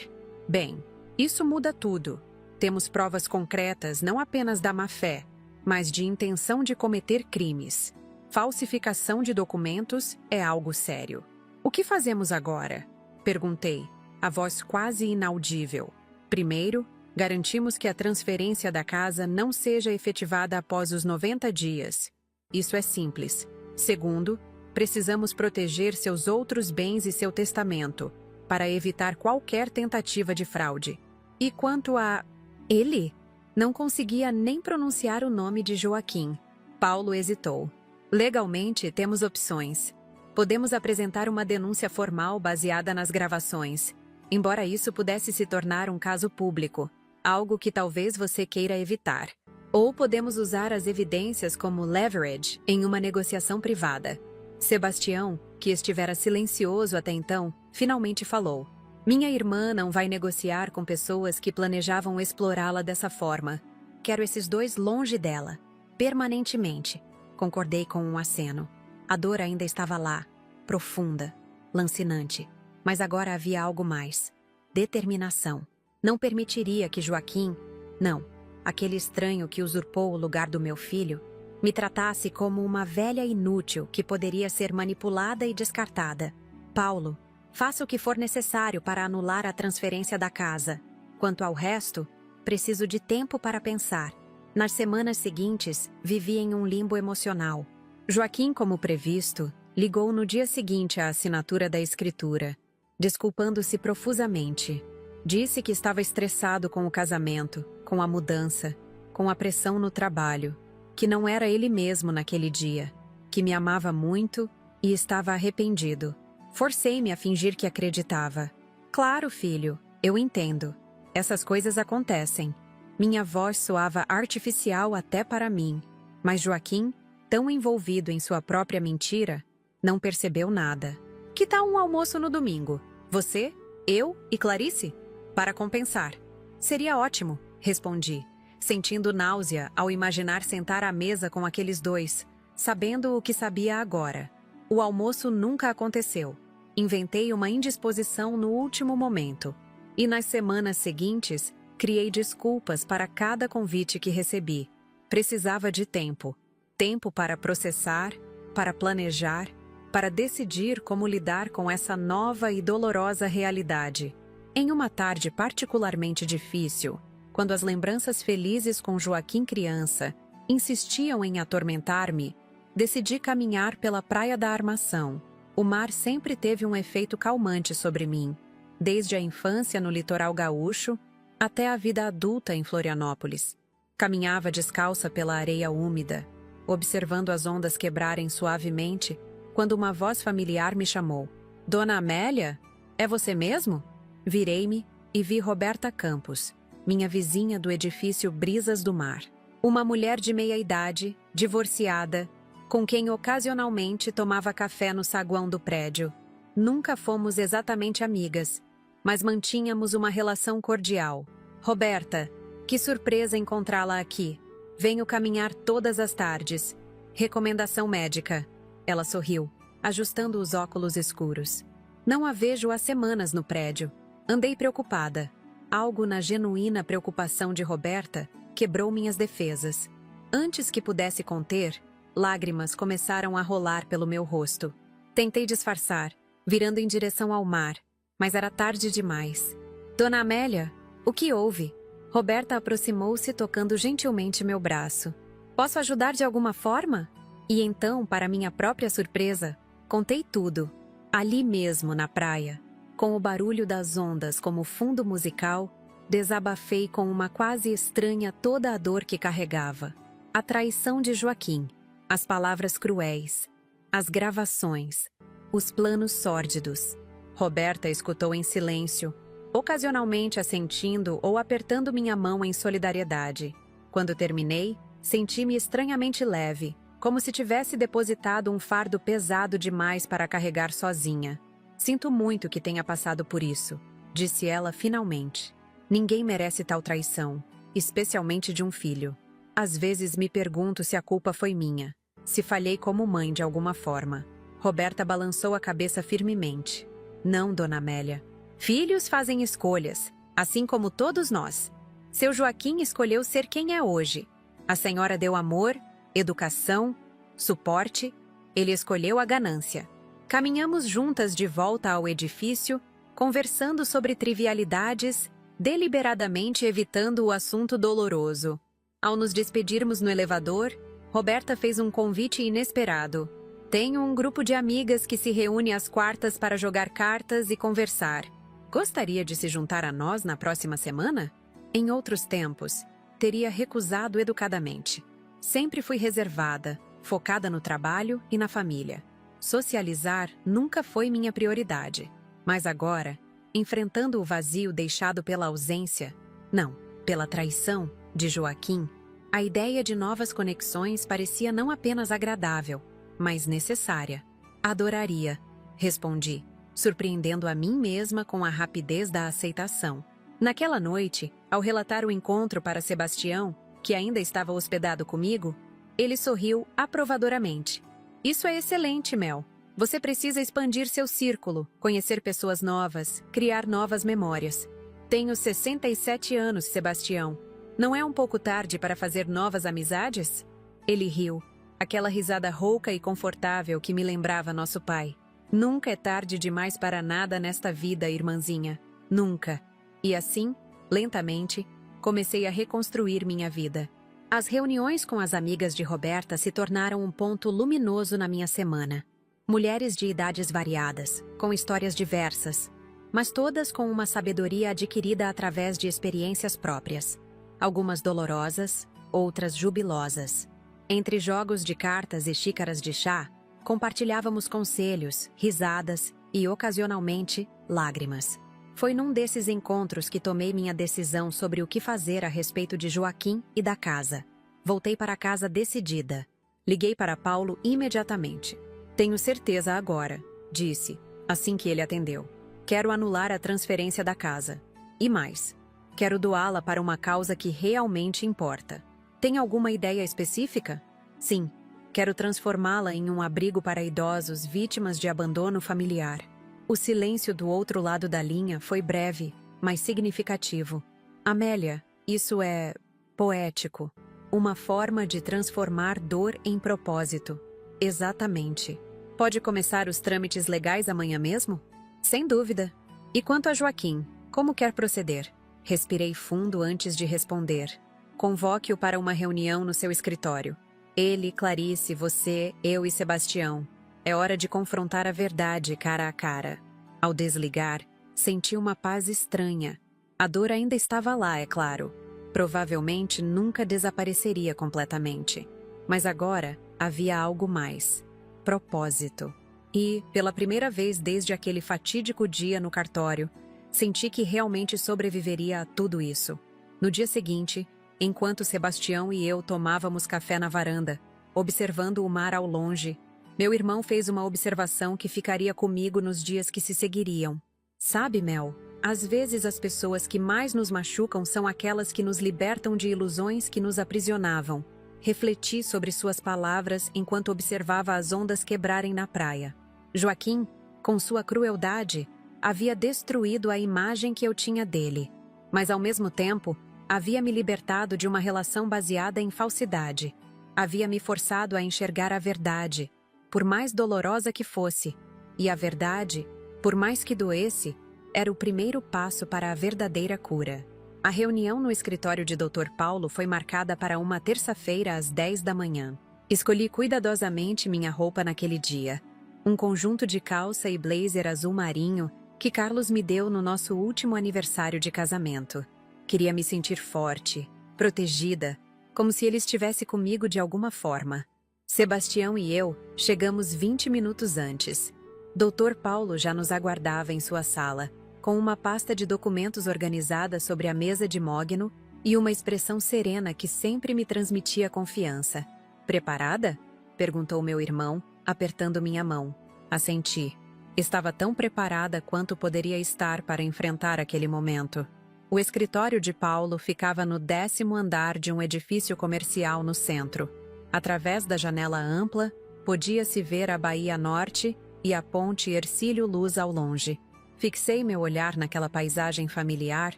Bem, isso muda tudo. Temos provas concretas não apenas da má-fé, mas de intenção de cometer crimes. Falsificação de documentos é algo sério. O que fazemos agora? Perguntei, a voz quase inaudível. Primeiro, garantimos que a transferência da casa não seja efetivada após os 90 dias. Isso é simples. Segundo, precisamos proteger seus outros bens e seu testamento, para evitar qualquer tentativa de fraude. E quanto a... Ele? Não conseguia nem pronunciar o nome de Joaquim. Paulo hesitou. Legalmente, temos opções. Podemos apresentar uma denúncia formal baseada nas gravações, embora isso pudesse se tornar um caso público, algo que talvez você queira evitar. Ou podemos usar as evidências como leverage em uma negociação privada. Sebastião, que estivera silencioso até então, finalmente falou. Minha irmã não vai negociar com pessoas que planejavam explorá-la dessa forma. Quero esses dois longe dela, permanentemente. Concordei com um aceno. A dor ainda estava lá, profunda, lancinante. Mas agora havia algo mais. Determinação. Não permitiria que Joaquim, não, aquele estranho que usurpou o lugar do meu filho, me tratasse como uma velha inútil que poderia ser manipulada e descartada. Paulo, faça o que for necessário para anular a transferência da casa. Quanto ao resto, preciso de tempo para pensar. Nas semanas seguintes, vivi em um limbo emocional. Joaquim, como previsto, ligou no dia seguinte à assinatura da escritura, desculpando-se profusamente. Disse que estava estressado com o casamento, com a mudança, com a pressão no trabalho, que não era ele mesmo naquele dia, que me amava muito e estava arrependido. Forcei-me a fingir que acreditava. Claro, filho, eu entendo. Essas coisas acontecem. Minha voz soava artificial até para mim, mas Joaquim, tão envolvido em sua própria mentira, não percebeu nada. Que tal um almoço no domingo? Você, eu e Clarice? Para compensar. Seria ótimo, respondi, sentindo náusea ao imaginar sentar à mesa com aqueles dois, sabendo o que sabia agora. O almoço nunca aconteceu. Inventei uma indisposição no último momento. E nas semanas seguintes, criei desculpas para cada convite que recebi. Precisava de tempo. Tempo para processar, para planejar, para decidir como lidar com essa nova e dolorosa realidade. Em uma tarde particularmente difícil, quando as lembranças felizes com Joaquim criança insistiam em atormentar-me, decidi caminhar pela Praia da Armação. O mar sempre teve um efeito calmante sobre mim, desde a infância no litoral gaúcho até a vida adulta em Florianópolis. Caminhava descalça pela areia úmida, observando as ondas quebrarem suavemente, quando uma voz familiar me chamou. Dona Amélia? É você mesmo? Virei-me e vi Roberta Campos, minha vizinha do edifício Brisas do Mar. Uma mulher de meia-idade, divorciada, com quem ocasionalmente tomava café no saguão do prédio. Nunca fomos exatamente amigas, mas mantínhamos uma relação cordial. Roberta, que surpresa encontrá-la aqui. Venho caminhar todas as tardes. Recomendação médica. Ela sorriu, ajustando os óculos escuros. Não a vejo há semanas no prédio. Andei preocupada. Algo na genuína preocupação de Roberta quebrou minhas defesas. Antes que pudesse conter, lágrimas começaram a rolar pelo meu rosto. Tentei disfarçar, virando em direção ao mar, mas era tarde demais. Dona Amélia, o que houve? Roberta aproximou-se tocando gentilmente meu braço. Posso ajudar de alguma forma? E então, para minha própria surpresa, contei tudo. Ali mesmo, na praia, com o barulho das ondas como fundo musical, desabafei com uma quase estranha toda a dor que carregava. A traição de Joaquim, as palavras cruéis, as gravações, os planos sórdidos. Roberta escutou em silêncio, ocasionalmente assentindo ou apertando minha mão em solidariedade. Quando terminei, senti-me estranhamente leve, como se tivesse depositado um fardo pesado demais para carregar sozinha. Sinto muito que tenha passado por isso, disse ela finalmente. Ninguém merece tal traição, especialmente de um filho. Às vezes me pergunto se a culpa foi minha, se falhei como mãe de alguma forma. Roberta balançou a cabeça firmemente. Não, Dona Amélia. Filhos fazem escolhas, assim como todos nós. Seu Joaquim escolheu ser quem é hoje. A senhora deu amor, educação, suporte. Ele escolheu a ganância. Caminhamos juntas de volta ao edifício, conversando sobre trivialidades, deliberadamente evitando o assunto doloroso. Ao nos despedirmos no elevador, Roberta fez um convite inesperado. Tenho um grupo de amigas que se reúne às quartas para jogar cartas e conversar. Gostaria de se juntar a nós na próxima semana? Em outros tempos, teria recusado educadamente. Sempre fui reservada, focada no trabalho e na família. Socializar nunca foi minha prioridade. Mas agora, enfrentando o vazio deixado pela ausência, não, pela traição, de Joaquim, a ideia de novas conexões parecia não apenas agradável, mas necessária. Adoraria, respondi, surpreendendo a mim mesma com a rapidez da aceitação. Naquela noite, ao relatar o encontro para Sebastião, que ainda estava hospedado comigo, ele sorriu aprovadoramente. Isso é excelente, Mel. Você precisa expandir seu círculo, conhecer pessoas novas, criar novas memórias. Tenho 67 anos, Sebastião. Não é um pouco tarde para fazer novas amizades? Ele riu, aquela risada rouca e confortável que me lembrava nosso pai. Nunca é tarde demais para nada nesta vida, irmãzinha. Nunca. E assim, lentamente, comecei a reconstruir minha vida. As reuniões com as amigas de Roberta se tornaram um ponto luminoso na minha semana. Mulheres de idades variadas, com histórias diversas, mas todas com uma sabedoria adquirida através de experiências próprias. Algumas dolorosas, outras jubilosas. Entre jogos de cartas e xícaras de chá, compartilhávamos conselhos, risadas e, ocasionalmente, lágrimas. Foi num desses encontros que tomei minha decisão sobre o que fazer a respeito de Joaquim e da casa. Voltei para casa decidida. Liguei para Paulo imediatamente. Tenho certeza agora, disse, assim que ele atendeu. Quero anular a transferência da casa. E mais, quero doá-la para uma causa que realmente importa. Tem alguma ideia específica? Sim, quero transformá-la em um abrigo para idosos vítimas de abandono familiar. O silêncio do outro lado da linha foi breve, mas significativo. Amélia, isso é poético. Uma forma de transformar dor em propósito. Exatamente. Pode começar os trâmites legais amanhã mesmo? Sem dúvida. E quanto a Joaquim, como quer proceder? Respirei fundo antes de responder. Convoque-o para uma reunião no seu escritório. Ele, Clarice, você, eu e Sebastião. É hora de confrontar a verdade cara a cara. Ao desligar, senti uma paz estranha. A dor ainda estava lá, é claro. Provavelmente nunca desapareceria completamente. Mas agora havia algo mais: propósito. E, pela primeira vez desde aquele fatídico dia no cartório, senti que realmente sobreviveria a tudo isso. No dia seguinte, enquanto Sebastião e eu tomávamos café na varanda, observando o mar ao longe, meu irmão fez uma observação que ficaria comigo nos dias que se seguiriam. Sabe, Mel, às vezes as pessoas que mais nos machucam são aquelas que nos libertam de ilusões que nos aprisionavam. Refleti sobre suas palavras enquanto observava as ondas quebrarem na praia. Joaquim, com sua crueldade, havia destruído a imagem que eu tinha dele. Mas ao mesmo tempo, havia me libertado de uma relação baseada em falsidade. Havia me forçado a enxergar a verdade, por mais dolorosa que fosse. E a verdade, por mais que doesse, era o primeiro passo para a verdadeira cura. A reunião no escritório de Dr. Paulo foi marcada para uma terça-feira às 10 da manhã. Escolhi cuidadosamente minha roupa naquele dia. Um conjunto de calça e blazer azul marinho que Carlos me deu no nosso último aniversário de casamento. Queria me sentir forte, protegida, como se ele estivesse comigo de alguma forma. Sebastião e eu chegamos 20 minutos antes. Dr. Paulo já nos aguardava em sua sala, com uma pasta de documentos organizada sobre a mesa de mogno e uma expressão serena que sempre me transmitia confiança. "Preparada?" perguntou meu irmão, apertando minha mão. Assenti. Estava tão preparada quanto poderia estar para enfrentar aquele momento. O escritório de Paulo ficava no 10º andar de um edifício comercial no centro. Através da janela ampla, podia-se ver a Baía Norte e a ponte Hercílio Luz ao longe. Fixei meu olhar naquela paisagem familiar,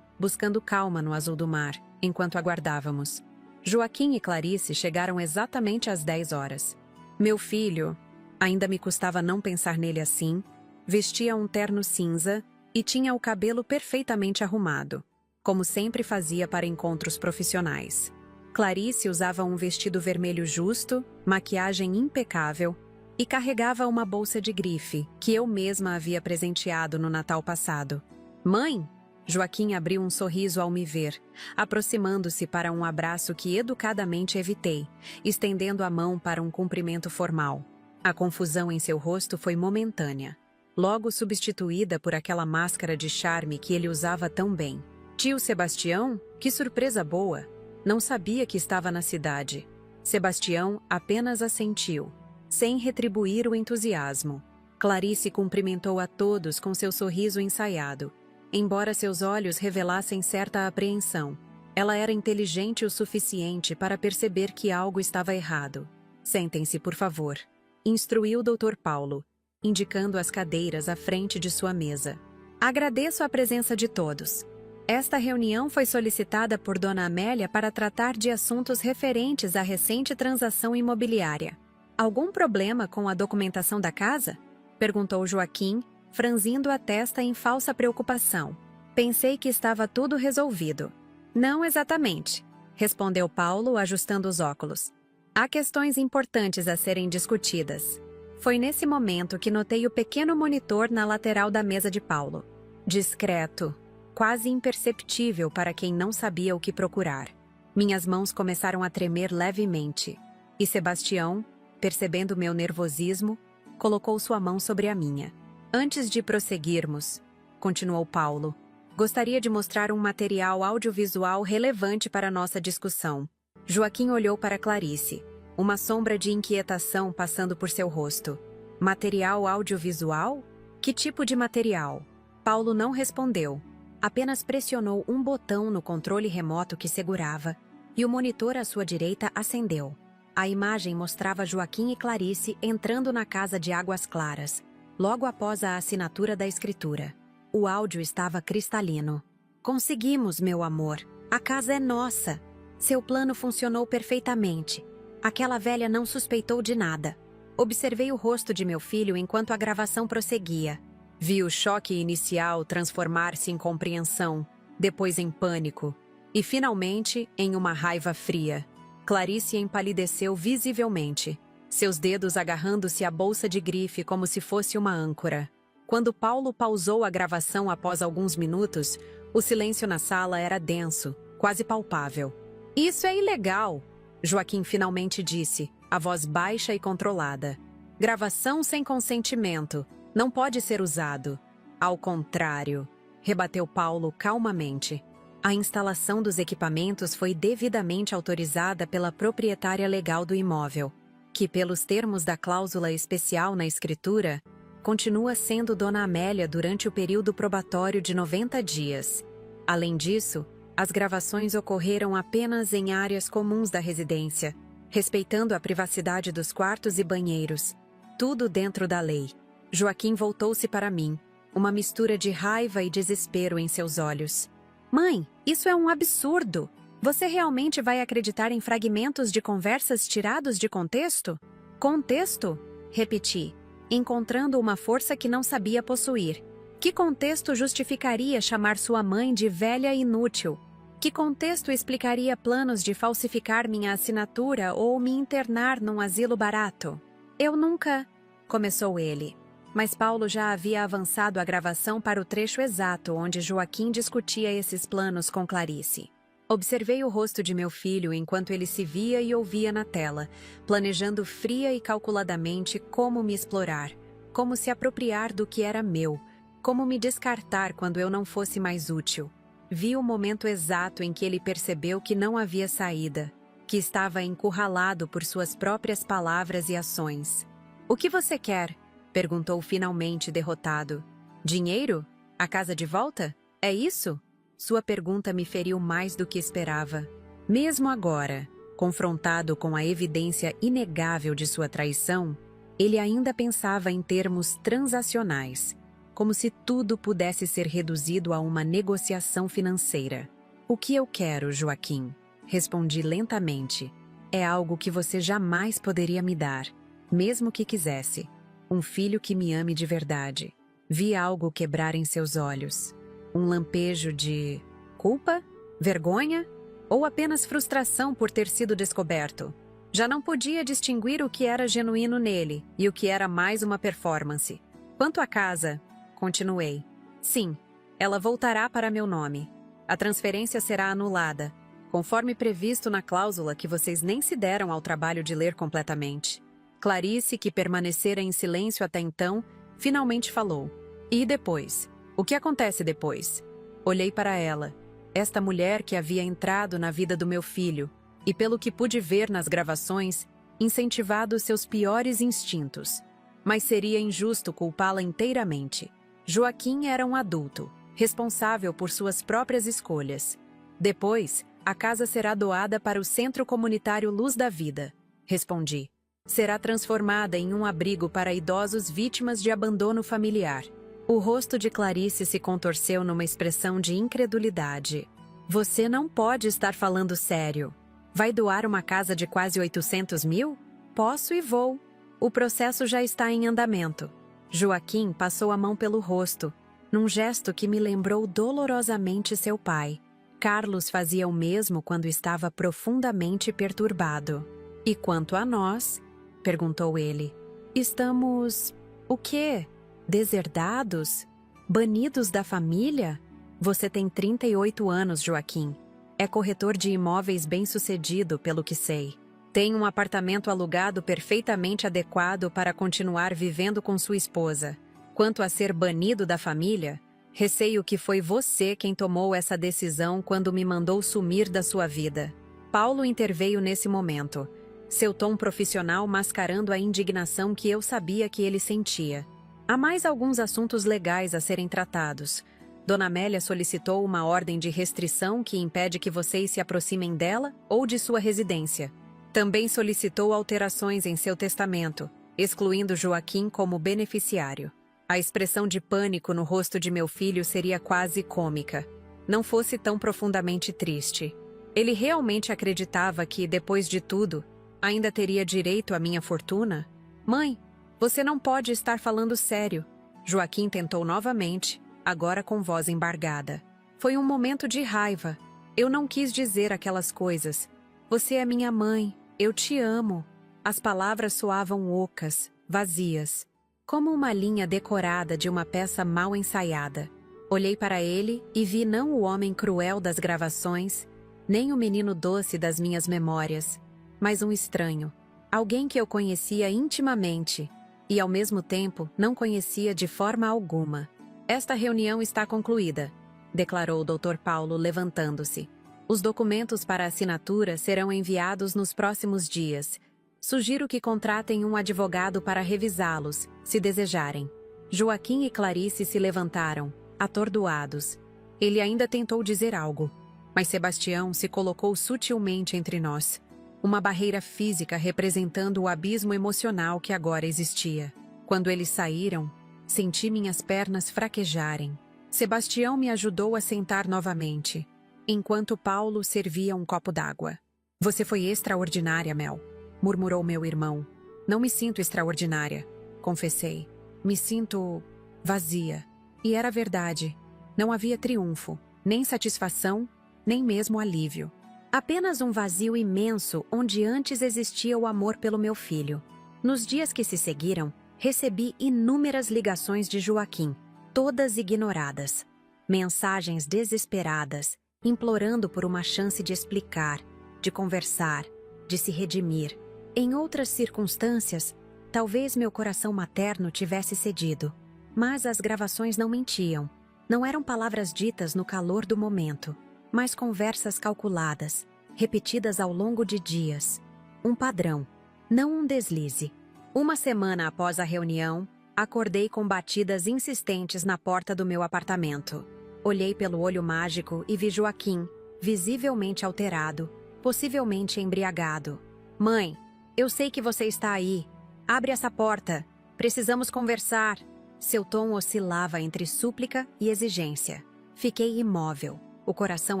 buscando calma no azul do mar, enquanto aguardávamos. Joaquim e Clarice chegaram exatamente às 10 horas. Meu filho, ainda me custava não pensar nele assim, vestia um terno cinza e tinha o cabelo perfeitamente arrumado, como sempre fazia para encontros profissionais. Clarice usava um vestido vermelho justo, maquiagem impecável e carregava uma bolsa de grife que eu mesma havia presenteado no Natal passado. "Mãe!" Joaquim abriu um sorriso ao me ver, aproximando-se para um abraço que educadamente evitei, estendendo a mão para um cumprimento formal. A confusão em seu rosto foi momentânea, logo substituída por aquela máscara de charme que ele usava tão bem. "Tio Sebastião? Que surpresa boa! Não sabia que estava na cidade." Sebastião apenas assentiu, sem retribuir o entusiasmo. Clarice cumprimentou a todos com seu sorriso ensaiado, embora seus olhos revelassem certa apreensão. Ela era inteligente o suficiente para perceber que algo estava errado. "Sentem-se, por favor", instruiu o Dr. Paulo, indicando as cadeiras à frente de sua mesa. "Agradeço a presença de todos. Esta reunião foi solicitada por Dona Amélia para tratar de assuntos referentes à recente transação imobiliária. Algum problema com a documentação da casa?" perguntou Joaquim, franzindo a testa em falsa preocupação. "Pensei que estava tudo resolvido." "Não exatamente", respondeu Paulo, ajustando os óculos. "Há questões importantes a serem discutidas." Foi nesse momento que notei o pequeno monitor na lateral da mesa de Paulo. Discreto, quase imperceptível para quem não sabia o que procurar. Minhas mãos começaram a tremer levemente, e Sebastião, percebendo meu nervosismo, colocou sua mão sobre a minha. "Antes de prosseguirmos", continuou Paulo, "gostaria de mostrar um material audiovisual relevante para nossa discussão." Joaquim olhou para Clarice, uma sombra de inquietação passando por seu rosto. "Material audiovisual? Que tipo de material?" Paulo não respondeu, apenas pressionou um botão no controle remoto que segurava, e o monitor à sua direita acendeu. A imagem mostrava Joaquim e Clarice entrando na casa de Águas Claras, logo após a assinatura da escritura. O áudio estava cristalino. "Conseguimos, meu amor. A casa é nossa. Seu plano funcionou perfeitamente. Aquela velha não suspeitou de nada." Observei o rosto de meu filho enquanto a gravação prosseguia. Vi o choque inicial transformar-se em compreensão, depois em pânico, e finalmente em uma raiva fria. Clarice empalideceu visivelmente, seus dedos agarrando-se à bolsa de grife como se fosse uma âncora. Quando Paulo pausou a gravação após alguns minutos, o silêncio na sala era denso, quase palpável. "Isso é ilegal", Joaquim finalmente disse, a voz baixa e controlada. Gravação sem consentimento. Não pode ser usado. Ao contrário, rebateu Paulo calmamente. A instalação dos equipamentos foi devidamente autorizada pela proprietária legal do imóvel, que, pelos termos da cláusula especial na escritura, continua sendo Dona Amélia durante o período probatório de 90 dias. Além disso, as gravações ocorreram apenas em áreas comuns da residência, respeitando a privacidade dos quartos e banheiros. Tudo dentro da lei. Joaquim voltou-se para mim, uma mistura de raiva e desespero em seus olhos. Mãe, isso é um absurdo! Você realmente vai acreditar em fragmentos de conversas tirados de contexto? Contexto? Repeti, encontrando uma força que não sabia possuir. Que contexto justificaria chamar sua mãe de velha inútil? Que contexto explicaria planos de falsificar minha assinatura ou me internar num asilo barato? Eu nunca... Começou ele. Mas Paulo já havia avançado a gravação para o trecho exato onde Joaquim discutia esses planos com Clarice. Observei o rosto de meu filho enquanto ele se via e ouvia na tela, planejando fria e calculadamente como me explorar, como se apropriar do que era meu, como me descartar quando eu não fosse mais útil. Vi o momento exato em que ele percebeu que não havia saída, que estava encurralado por suas próprias palavras e ações. O que você quer? Perguntou finalmente derrotado. Dinheiro? A casa de volta? É isso? Sua pergunta me feriu mais do que esperava. Mesmo agora, confrontado com a evidência inegável de sua traição, ele ainda pensava em termos transacionais, como se tudo pudesse ser reduzido a uma negociação financeira. O que eu quero, Joaquim? Respondi lentamente. É algo que você jamais poderia me dar, mesmo que quisesse. Um filho que me ame de verdade. Vi algo quebrar em seus olhos. Um lampejo de culpa? Vergonha? Ou apenas frustração por ter sido descoberto? Já não podia distinguir o que era genuíno nele e o que era mais uma performance. Quanto à casa, continuei. Sim, ela voltará para meu nome. A transferência será anulada, conforme previsto na cláusula que vocês nem se deram ao trabalho de ler completamente. Clarice, que permanecera em silêncio até então, finalmente falou. E depois? O que acontece depois? Olhei para ela, esta mulher que havia entrado na vida do meu filho, e pelo que pude ver nas gravações, incentivado seus piores instintos. Mas seria injusto culpá-la inteiramente. Joaquim era um adulto, responsável por suas próprias escolhas. Depois, a casa será doada para o Centro Comunitário Luz da Vida, respondi. Será transformada em um abrigo para idosos vítimas de abandono familiar. O rosto de Clarice se contorceu numa expressão de incredulidade. Você não pode estar falando sério. Vai doar uma casa de quase 800 mil? Posso e vou. O processo já está em andamento. Joaquim passou a mão pelo rosto, num gesto que me lembrou dolorosamente seu pai. Carlos fazia o mesmo quando estava profundamente perturbado. E quanto a nós? Perguntou ele. Estamos... o quê? Deserdados? Banidos da família? Você tem 38 anos, Joaquim. É corretor de imóveis bem-sucedido, pelo que sei. Tem um apartamento alugado perfeitamente adequado para continuar vivendo com sua esposa. Quanto a ser banido da família, receio que foi você quem tomou essa decisão quando me mandou sumir da sua vida. Paulo interveio nesse momento, seu tom profissional mascarando a indignação que eu sabia que ele sentia. Há mais alguns assuntos legais a serem tratados. Dona Amélia solicitou uma ordem de restrição que impede que vocês se aproximem dela ou de sua residência. Também solicitou alterações em seu testamento, excluindo Joaquim como beneficiário. A expressão de pânico no rosto de meu filho seria quase cômica. Não fosse tão profundamente triste. Ele realmente acreditava que, depois de tudo, ainda teria direito à minha fortuna? Mãe, você não pode estar falando sério. Joaquim tentou novamente, agora com voz embargada. Foi um momento de raiva. Eu não quis dizer aquelas coisas. Você é minha mãe. Eu te amo. As palavras soavam ocas, vazias, como uma linha decorada de uma peça mal ensaiada. Olhei para ele e vi não o homem cruel das gravações, nem o menino doce das minhas memórias, mas um estranho. Alguém que eu conhecia intimamente e, ao mesmo tempo, não conhecia de forma alguma. Esta reunião está concluída, declarou o Dr. Paulo, levantando-se. Os documentos para assinatura serão enviados nos próximos dias. Sugiro que contratem um advogado para revisá-los, se desejarem. Joaquim e Clarice se levantaram, atordoados. Ele ainda tentou dizer algo, mas Sebastião se colocou sutilmente entre nós. Uma barreira física representando o abismo emocional que agora existia. Quando eles saíram, senti minhas pernas fraquejarem. Sebastião me ajudou a sentar novamente, enquanto Paulo servia um copo d'água. Você foi extraordinária, Mel, murmurou meu irmão. Não me sinto extraordinária, confessei. Me sinto vazia. E era verdade. Não havia triunfo, nem satisfação, nem mesmo alívio. Apenas um vazio imenso onde antes existia o amor pelo meu filho. Nos dias que se seguiram, recebi inúmeras ligações de Joaquim, todas ignoradas. Mensagens desesperadas, implorando por uma chance de explicar, de conversar, de se redimir. Em outras circunstâncias, talvez meu coração materno tivesse cedido. Mas as gravações não mentiam. Não eram palavras ditas no calor do momento, mas conversas calculadas, repetidas ao longo de dias. Um padrão, não um deslize. Uma semana após a reunião, acordei com batidas insistentes na porta do meu apartamento. Olhei pelo olho mágico e vi Joaquim, visivelmente alterado, possivelmente embriagado. Mãe, eu sei que você está aí. Abre essa porta. Precisamos conversar. Seu tom oscilava entre súplica e exigência. Fiquei imóvel, o coração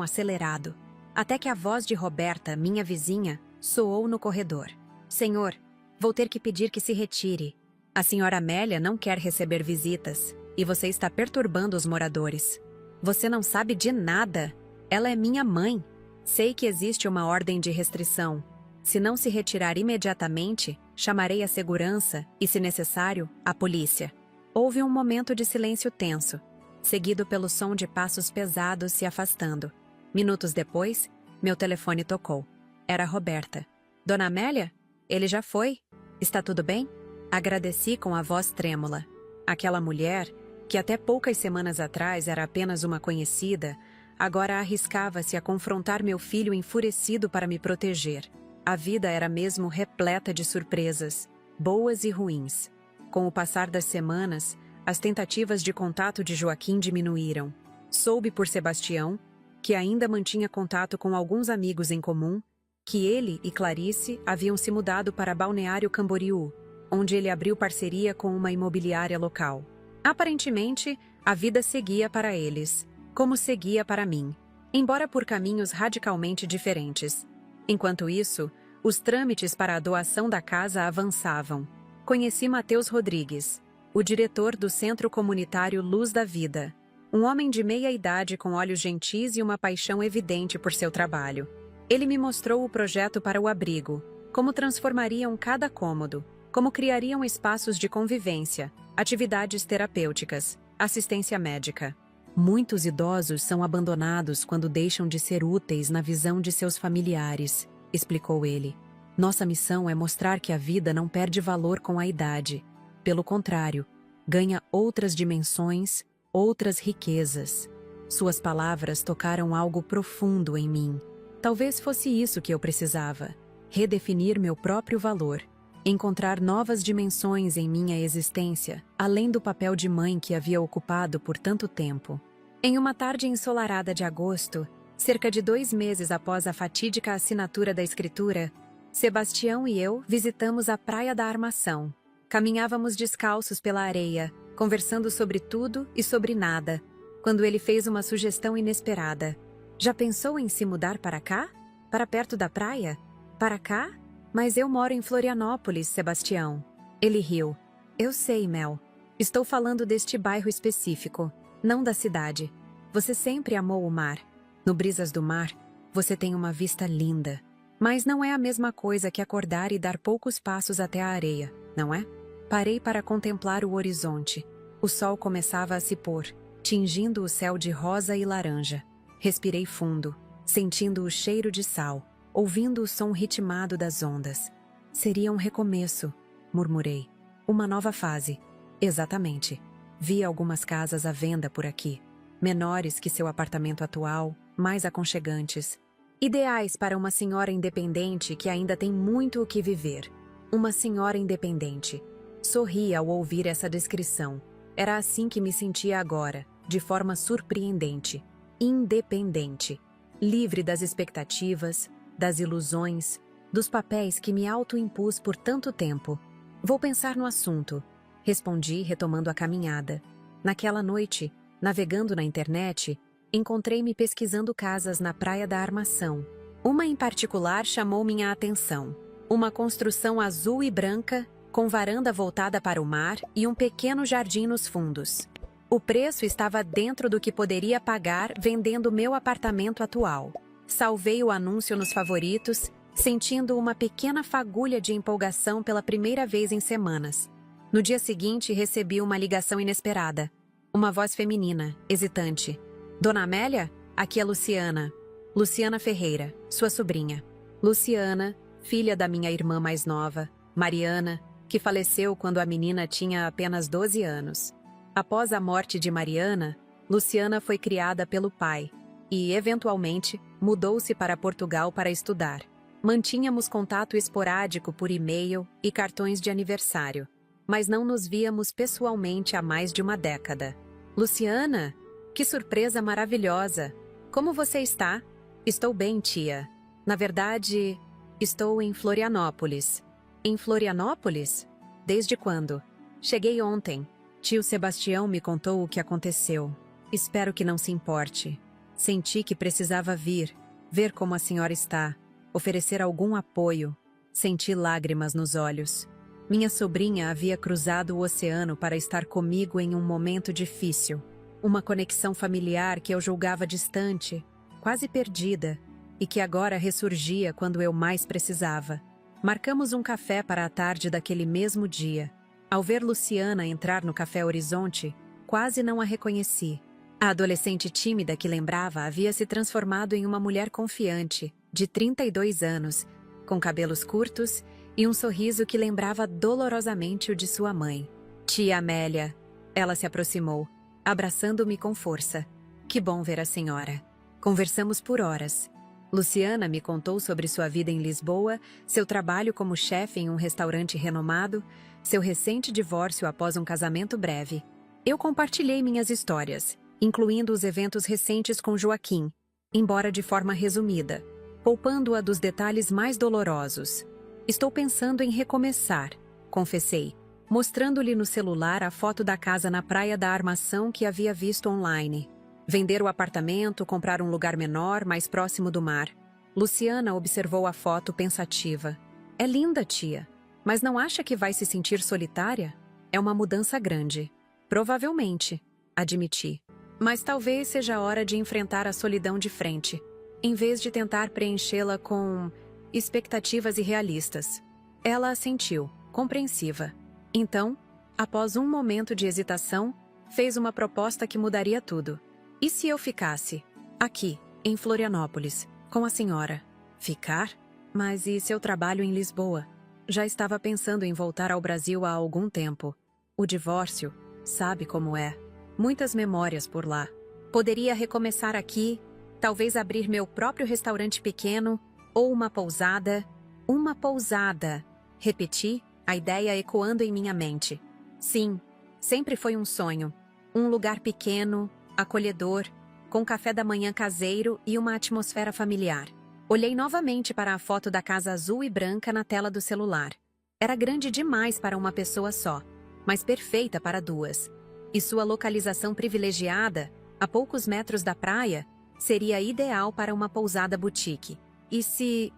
acelerado, até que a voz de Roberta, minha vizinha, soou no corredor. Senhor, vou ter que pedir que se retire. A senhora Amélia não quer receber visitas, e você está perturbando os moradores. Você não sabe de nada. Ela é minha mãe. Sei que existe uma ordem de restrição. Se não se retirar imediatamente, chamarei a segurança e, se necessário, a polícia. Houve um momento de silêncio tenso, seguido pelo som de passos pesados se afastando. Minutos depois, meu telefone tocou. Era Roberta. Dona Amélia? Ele já foi? Está tudo bem? Agradeci com a voz trêmula. Aquela mulher, que até poucas semanas atrás era apenas uma conhecida, agora arriscava-se a confrontar meu filho enfurecido para me proteger. A vida era mesmo repleta de surpresas, boas e ruins. Com o passar das semanas, as tentativas de contato de Joaquim diminuíram. Soube por Sebastião, que ainda mantinha contato com alguns amigos em comum, que ele e Clarice haviam se mudado para Balneário Camboriú, onde ele abriu parceria com uma imobiliária local. Aparentemente, a vida seguia para eles, como seguia para mim, embora por caminhos radicalmente diferentes. Enquanto isso, os trâmites para a doação da casa avançavam. Conheci Matheus Rodrigues, o diretor do Centro Comunitário Luz da Vida, um homem de meia idade com olhos gentis e uma paixão evidente por seu trabalho. Ele me mostrou o projeto para o abrigo, como transformariam cada cômodo, como criariam espaços de convivência, atividades terapêuticas, assistência médica. Muitos idosos são abandonados quando deixam de ser úteis na visão de seus familiares, explicou ele. Nossa missão é mostrar que a vida não perde valor com a idade. Pelo contrário, ganha outras dimensões, outras riquezas. Suas palavras tocaram algo profundo em mim. Talvez fosse isso que eu precisava. Redefinir meu próprio valor. Encontrar novas dimensões em minha existência, além do papel de mãe que havia ocupado por tanto tempo. Em uma tarde ensolarada de agosto, cerca de 2 meses após a fatídica assinatura da escritura, Sebastião e eu visitamos a Praia da Armação. Caminhávamos descalços pela areia, conversando sobre tudo e sobre nada, quando ele fez uma sugestão inesperada. Já pensou em se mudar para cá? Para perto da praia? Para cá? Mas eu moro em Florianópolis, Sebastião. Ele riu. Eu sei, Mel. Estou falando deste bairro específico, não da cidade. Você sempre amou o mar. No Brisas do Mar, você tem uma vista linda. Mas não é a mesma coisa que acordar e dar poucos passos até a areia, não é? Parei para contemplar o horizonte. O sol começava a se pôr, tingindo o céu de rosa e laranja. Respirei fundo, sentindo o cheiro de sal. ouvindo o som ritmado das ondas. Seria um recomeço, murmurei. Uma nova fase. Exatamente. Vi algumas casas à venda por aqui. Menores que seu apartamento atual, mais aconchegantes. Ideais para uma senhora independente que ainda tem muito o que viver. Uma senhora independente. Sorri ao ouvir essa descrição. Era assim que me sentia agora, de forma surpreendente. Independente. Livre das expectativas, das ilusões, dos papéis que me autoimpus por tanto tempo. Vou pensar no assunto. Respondi, retomando a caminhada. Naquela noite, navegando na internet, encontrei-me pesquisando casas na Praia da Armação. Uma em particular chamou minha atenção. Uma construção azul e branca, com varanda voltada para o mar e um pequeno jardim nos fundos. O preço estava dentro do que poderia pagar vendendo meu apartamento atual. Salvei o anúncio nos favoritos, sentindo uma pequena fagulha de empolgação pela primeira vez em semanas. No dia seguinte, recebi uma ligação inesperada. Uma voz feminina, hesitante. Dona Amélia? Aqui é Luciana. Luciana Ferreira, sua sobrinha. Luciana, filha da minha irmã mais nova, Mariana, que faleceu quando a menina tinha apenas 12 anos. Após a morte de Mariana, Luciana foi criada pelo pai e, eventualmente, mudou-se para Portugal para estudar. Mantínhamos contato esporádico por e-mail e cartões de aniversário, mas não nos víamos pessoalmente há mais de uma década. Luciana, que surpresa maravilhosa! Como você está? Estou bem, tia. Na verdade, estou em Florianópolis. Em Florianópolis? Desde quando? Cheguei ontem. Tio Sebastião me contou o que aconteceu. Espero que não se importe. Senti que precisava vir, ver como a senhora está, oferecer algum apoio. Senti lágrimas nos olhos. Minha sobrinha havia cruzado o oceano para estar comigo em um momento difícil. Uma conexão familiar que eu julgava distante, quase perdida, e que agora ressurgia quando eu mais precisava. Marcamos um café para a tarde daquele mesmo dia. Ao ver Luciana entrar no Café Horizonte, quase não a reconheci. A adolescente tímida que lembrava havia se transformado em uma mulher confiante, de 32 anos, com cabelos curtos e um sorriso que lembrava dolorosamente o de sua mãe. Tia Amélia. Ela se aproximou, abraçando-me com força. Que bom ver a senhora. Conversamos por horas. Luciana me contou sobre sua vida em Lisboa, seu trabalho como chefe em um restaurante renomado, seu recente divórcio após um casamento breve. Eu compartilhei minhas histórias, incluindo os eventos recentes com Joaquim, embora de forma resumida, poupando-a dos detalhes mais dolorosos. Estou pensando em recomeçar, confessei, mostrando-lhe no celular a foto da casa na Praia da Armação que havia visto online. Vender o apartamento, comprar um lugar menor, mais próximo do mar. Luciana observou a foto pensativa. É linda, tia. Mas não acha que vai se sentir solitária? É uma mudança grande. Provavelmente, admiti. Mas talvez seja a hora de enfrentar a solidão de frente, em vez de tentar preenchê-la com expectativas irrealistas. Ela assentiu, compreensiva. Então, após um momento de hesitação, fez uma proposta que mudaria tudo. E se eu ficasse? Aqui, em Florianópolis, com a senhora. Ficar? Mas e seu trabalho em Lisboa? Já estava pensando em voltar ao Brasil há algum tempo. O divórcio, sabe como é. Muitas memórias por lá. Poderia recomeçar aqui, talvez abrir meu próprio restaurante pequeno, ou uma pousada. Uma pousada. Repeti, a ideia ecoando em minha mente. Sim, sempre foi um sonho. Um lugar pequeno, acolhedor, com café da manhã caseiro e uma atmosfera familiar. Olhei novamente para a foto da casa azul e branca na tela do celular. Era grande demais para uma pessoa só, mas perfeita para duas. E sua localização privilegiada, a poucos metros da praia, seria ideal para uma pousada boutique. E se...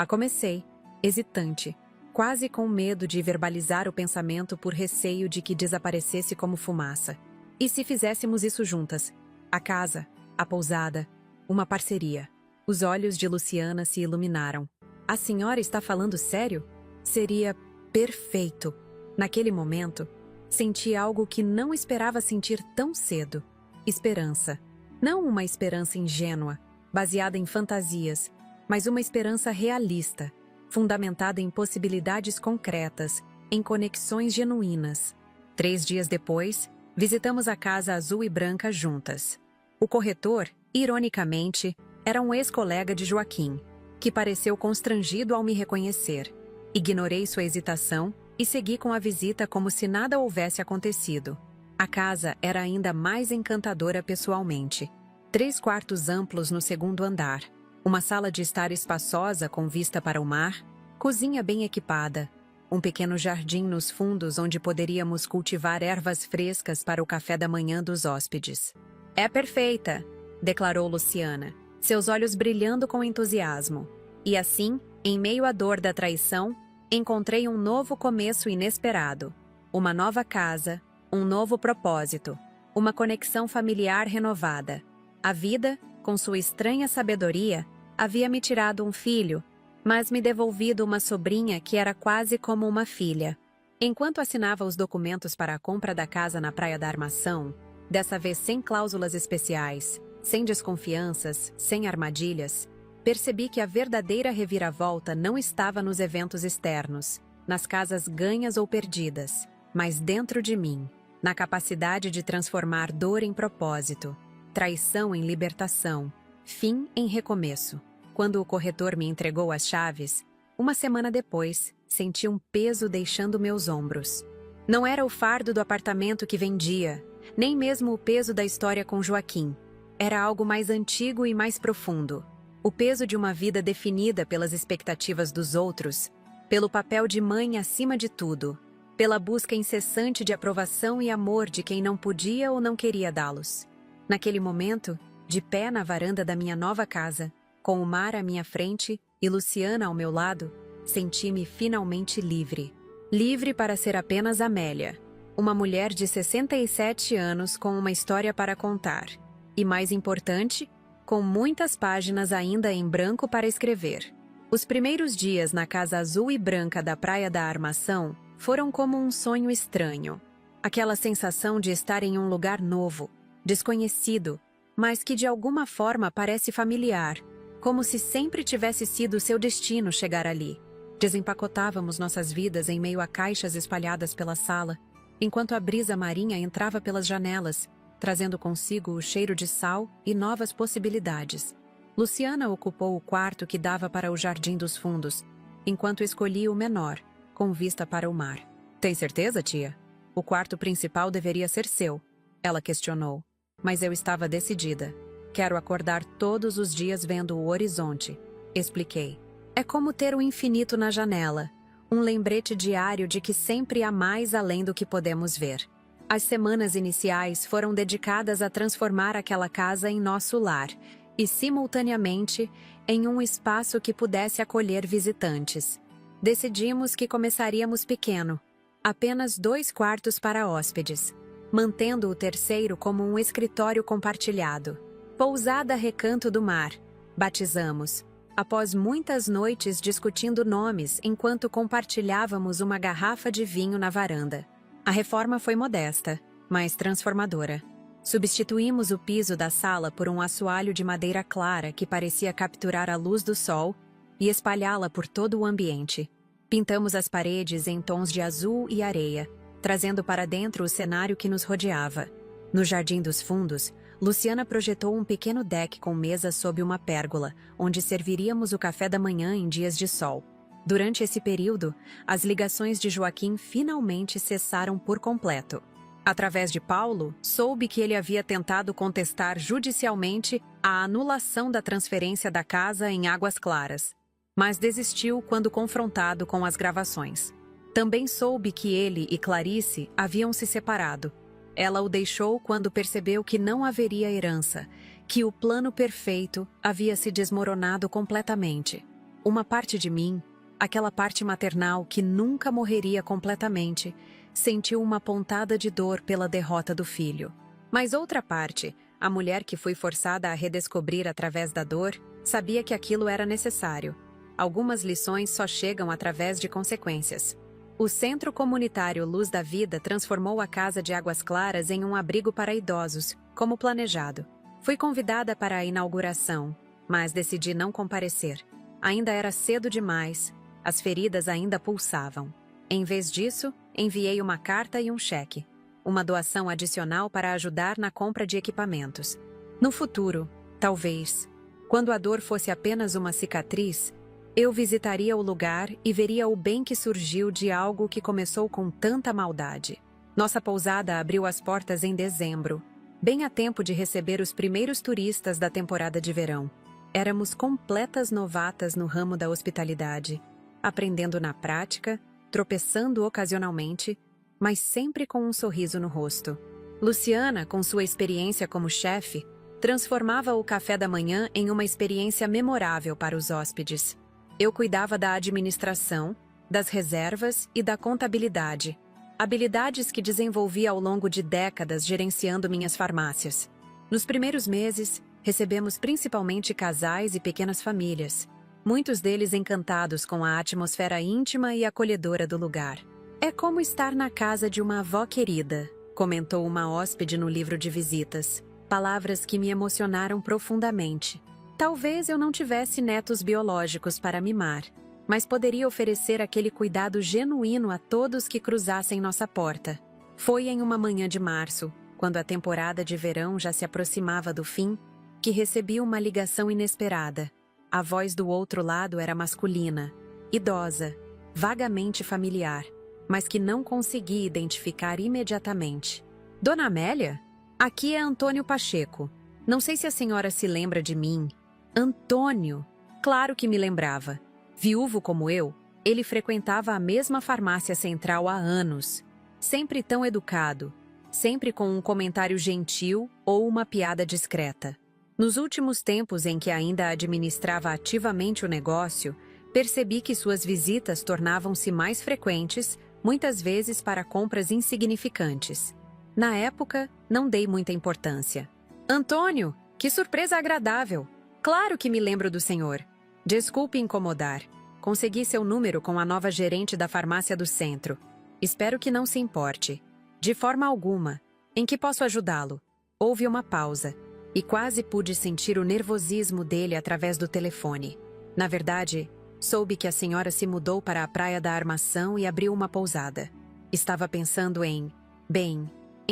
Comecei, hesitante, quase com medo de verbalizar o pensamento por receio de que desaparecesse como fumaça. E se fizéssemos isso juntas? A casa, a pousada, uma parceria. Os olhos de Luciana se iluminaram. A senhora está falando sério? Seria perfeito. Naquele momento, senti algo que não esperava sentir tão cedo. Esperança. Não uma esperança ingênua, baseada em fantasias, mas uma esperança realista, fundamentada em possibilidades concretas, em conexões genuínas. 3 dias depois, visitamos a casa azul e branca juntas. O corretor, ironicamente, era um ex-colega de Joaquim, que pareceu constrangido ao me reconhecer. Ignorei sua hesitação e segui com a visita como se nada houvesse acontecido. A casa era ainda mais encantadora pessoalmente. 3 quartos amplos no segundo andar, uma sala de estar espaçosa com vista para o mar, cozinha bem equipada, um pequeno jardim nos fundos onde poderíamos cultivar ervas frescas para o café da manhã dos hóspedes. "É perfeita", declarou Luciana, seus olhos brilhando com entusiasmo. E assim, em meio à dor da traição, encontrei um novo começo inesperado. Uma nova casa, um novo propósito, uma conexão familiar renovada. A vida, com sua estranha sabedoria, havia me tirado um filho, mas me devolvido uma sobrinha que era quase como uma filha. Enquanto assinava os documentos para a compra da casa na Praia da Armação, dessa vez sem cláusulas especiais, sem desconfianças, sem armadilhas, percebi que a verdadeira reviravolta não estava nos eventos externos, nas casas ganhas ou perdidas, mas dentro de mim, na capacidade de transformar dor em propósito, traição em libertação, fim em recomeço. Quando o corretor me entregou as chaves, uma semana depois, senti um peso deixando meus ombros. Não era o fardo do apartamento que vendia, nem mesmo o peso da história com Joaquim. Era algo mais antigo e mais profundo. O peso de uma vida definida pelas expectativas dos outros, pelo papel de mãe acima de tudo, pela busca incessante de aprovação e amor de quem não podia ou não queria dá-los. Naquele momento, de pé na varanda da minha nova casa, com o mar à minha frente e Luciana ao meu lado, senti-me finalmente livre. Livre para ser apenas Amélia, uma mulher de 67 anos com uma história para contar. E mais importante, com muitas páginas ainda em branco para escrever. Os primeiros dias na casa azul e branca da Praia da Armação foram como um sonho estranho. Aquela sensação de estar em um lugar novo, desconhecido, mas que de alguma forma parece familiar, como se sempre tivesse sido seu destino chegar ali. Desempacotávamos nossas vidas em meio a caixas espalhadas pela sala, enquanto a brisa marinha entrava pelas janelas, trazendo consigo o cheiro de sal e novas possibilidades. Luciana ocupou o quarto que dava para o jardim dos fundos, enquanto escolhia o menor, com vista para o mar. "Tem certeza, tia? O quarto principal deveria ser seu", ela questionou. Mas eu estava decidida. "Quero acordar todos os dias vendo o horizonte", expliquei. "É como ter o infinito na janela, um lembrete diário de que sempre há mais além do que podemos ver." As semanas iniciais foram dedicadas a transformar aquela casa em nosso lar e, simultaneamente, em um espaço que pudesse acolher visitantes. Decidimos que começaríamos pequeno, apenas 2 quartos para hóspedes, mantendo o terceiro como um escritório compartilhado. Pousada Recanto do Mar, batizamos, após muitas noites discutindo nomes enquanto compartilhávamos uma garrafa de vinho na varanda. A reforma foi modesta, mas transformadora. Substituímos o piso da sala por um assoalho de madeira clara que parecia capturar a luz do sol e espalhá-la por todo o ambiente. Pintamos as paredes em tons de azul e areia, trazendo para dentro o cenário que nos rodeava. No jardim dos fundos, Luciana projetou um pequeno deck com mesa sob uma pérgola, onde serviríamos o café da manhã em dias de sol. Durante esse período, as ligações de Joaquim finalmente cessaram por completo. Através de Paulo, soube que ele havia tentado contestar judicialmente a anulação da transferência da casa em Águas Claras, mas desistiu quando confrontado com as gravações. Também soube que ele e Clarice haviam se separado. Ela o deixou quando percebeu que não haveria herança, que o plano perfeito havia se desmoronado completamente. Uma parte de mim, aquela parte maternal que nunca morreria completamente, sentiu uma pontada de dor pela derrota do filho. Mas outra parte, a mulher que foi forçada a redescobrir através da dor, sabia que aquilo era necessário. Algumas lições só chegam através de consequências. O Centro Comunitário Luz da Vida transformou a Casa de Águas Claras em um abrigo para idosos, como planejado. Fui convidada para a inauguração, mas decidi não comparecer. Ainda era cedo demais, as feridas ainda pulsavam. Em vez disso, enviei uma carta e um cheque. Uma doação adicional para ajudar na compra de equipamentos. No futuro, talvez, quando a dor fosse apenas uma cicatriz, eu visitaria o lugar e veria o bem que surgiu de algo que começou com tanta maldade. Nossa pousada abriu as portas em dezembro, bem a tempo de receber os primeiros turistas da temporada de verão. Éramos completas novatas no ramo da hospitalidade, aprendendo na prática, tropeçando ocasionalmente, mas sempre com um sorriso no rosto. Luciana, com sua experiência como chefe, transformava o café da manhã em uma experiência memorável para os hóspedes. Eu cuidava da administração, das reservas e da contabilidade, habilidades que desenvolvi ao longo de décadas gerenciando minhas farmácias. Nos primeiros meses, recebemos principalmente casais e pequenas famílias, muitos deles encantados com a atmosfera íntima e acolhedora do lugar. É como estar na casa de uma avó querida, comentou uma hóspede no livro de visitas. Palavras que me emocionaram profundamente. Talvez eu não tivesse netos biológicos para mimar, mas poderia oferecer aquele cuidado genuíno a todos que cruzassem nossa porta. Foi em uma manhã de março, quando a temporada de verão já se aproximava do fim, que recebi uma ligação inesperada. A voz do outro lado era masculina, idosa, vagamente familiar, mas que não consegui identificar imediatamente. Dona Amélia? Aqui é Antônio Pacheco. Não sei se a senhora se lembra de mim. Antônio! Claro que me lembrava. Viúvo como eu, ele frequentava a mesma farmácia central há anos. Sempre tão educado, sempre com um comentário gentil ou uma piada discreta. Nos últimos tempos em que ainda administrava ativamente o negócio, percebi que suas visitas tornavam-se mais frequentes, muitas vezes para compras insignificantes. Na época, não dei muita importância. Antônio, que surpresa agradável! Claro que me lembro do senhor. Desculpe incomodar. Consegui seu número com a nova gerente da farmácia do centro. Espero que não se importe. De forma alguma. Em que posso ajudá-lo? Houve uma pausa, e quase pude sentir o nervosismo dele através do telefone. Na verdade, soube que a senhora se mudou para a Praia da Armação e abriu uma pousada. Estava pensando em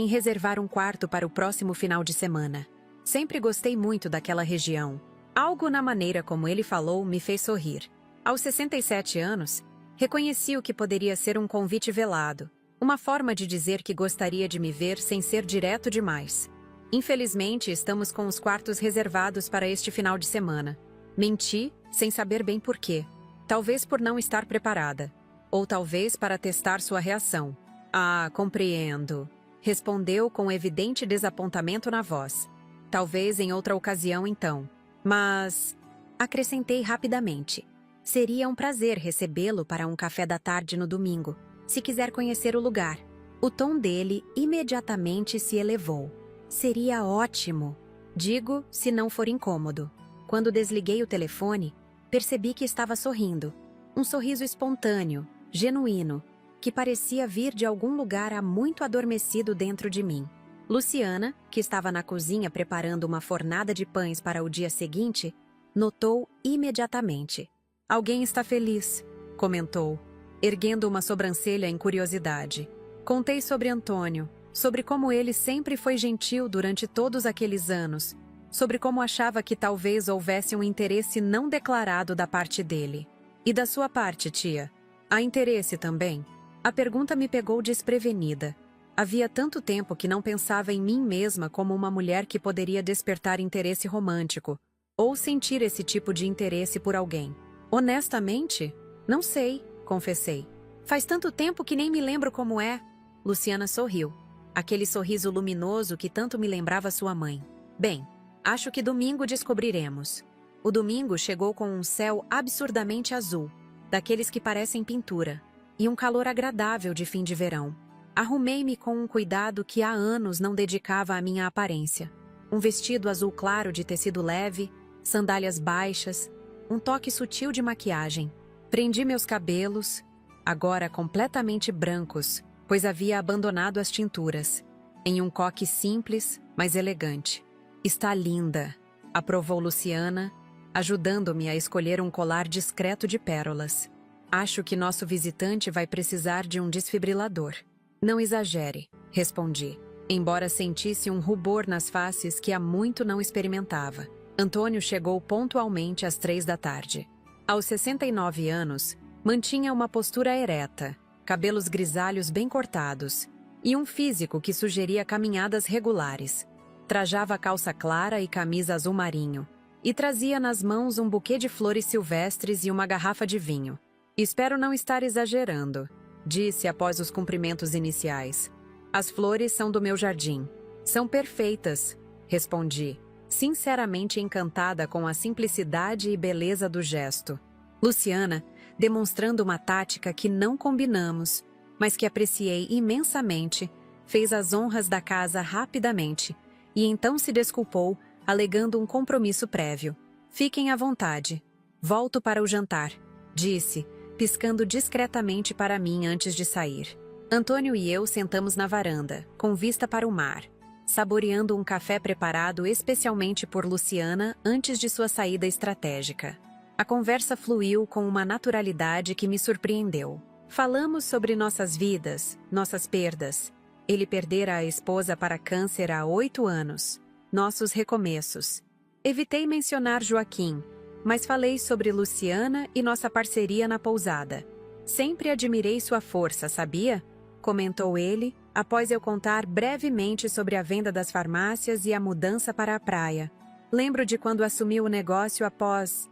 reservar um quarto para o próximo final de semana. Sempre gostei muito daquela região. Algo na maneira como ele falou me fez sorrir. Aos 67 anos, reconheci o que poderia ser um convite velado, uma forma de dizer que gostaria de me ver sem ser direto demais. Infelizmente, estamos com os quartos reservados para este final de semana. Menti, sem saber bem por quê. Talvez por não estar preparada. Ou talvez para testar sua reação. Ah, compreendo. Respondeu com evidente desapontamento na voz. Talvez em outra ocasião, então. Mas... acrescentei rapidamente. Seria um prazer recebê-lo para um café da tarde no domingo, se quiser conhecer o lugar. O tom dele imediatamente se elevou. Seria ótimo. Digo, se não for incômodo. Quando desliguei o telefone, percebi que estava sorrindo. Um sorriso espontâneo, genuíno, que parecia vir de algum lugar há muito adormecido dentro de mim. Luciana, que estava na cozinha preparando uma fornada de pães para o dia seguinte, notou imediatamente. Alguém está feliz, comentou, erguendo uma sobrancelha em curiosidade. Contei sobre Antônio, sobre como ele sempre foi gentil durante todos aqueles anos, sobre como achava que talvez houvesse um interesse não declarado da parte dele. E da sua parte, tia? Há interesse também? A pergunta me pegou desprevenida. Havia tanto tempo que não pensava em mim mesma como uma mulher que poderia despertar interesse romântico, ou sentir esse tipo de interesse por alguém. Honestamente, não sei, confessei. Faz tanto tempo que nem me lembro como é. Luciana sorriu. Aquele sorriso luminoso que tanto me lembrava sua mãe. Bem, acho que domingo descobriremos. O domingo chegou com um céu absurdamente azul, daqueles que parecem pintura, e um calor agradável de fim de verão. Arrumei-me com um cuidado que há anos não dedicava à minha aparência. Um vestido azul claro de tecido leve, sandálias baixas, um toque sutil de maquiagem. Prendi meus cabelos, agora completamente brancos, pois havia abandonado as tinturas, em um coque simples, mas elegante. Está linda, aprovou Luciana, ajudando-me a escolher um colar discreto de pérolas. Acho que nosso visitante vai precisar de um desfibrilador. Não exagere, respondi, embora sentisse um rubor nas faces que há muito não experimentava. Antônio chegou pontualmente às 3 da tarde. Aos 69 anos, mantinha uma postura ereta, cabelos grisalhos bem cortados e um físico que sugeria caminhadas regulares. Trajava calça clara e camisa azul marinho, e trazia nas mãos um buquê de flores silvestres e uma garrafa de vinho. Espero não estar exagerando, disse após os cumprimentos iniciais. As flores são do meu jardim. São perfeitas, respondi, sinceramente encantada com a simplicidade e beleza do gesto. Luciana, demonstrando uma tática que não combinamos, mas que apreciei imensamente, fez as honras da casa rapidamente e então se desculpou, alegando um compromisso prévio. Fiquem à vontade. Volto para o jantar, disse, piscando discretamente para mim antes de sair. Antônio e eu sentamos na varanda, com vista para o mar, saboreando um café preparado especialmente por Luciana antes de sua saída estratégica. A conversa fluiu com uma naturalidade que me surpreendeu. Falamos sobre nossas vidas, nossas perdas. Ele perdera a esposa para câncer há 8 anos. Nossos recomeços. Evitei mencionar Joaquim, mas falei sobre Luciana e nossa parceria na pousada. Sempre admirei sua força, sabia? Comentou ele, após eu contar brevemente sobre a venda das farmácias e a mudança para a praia. Lembro de quando assumiu o negócio após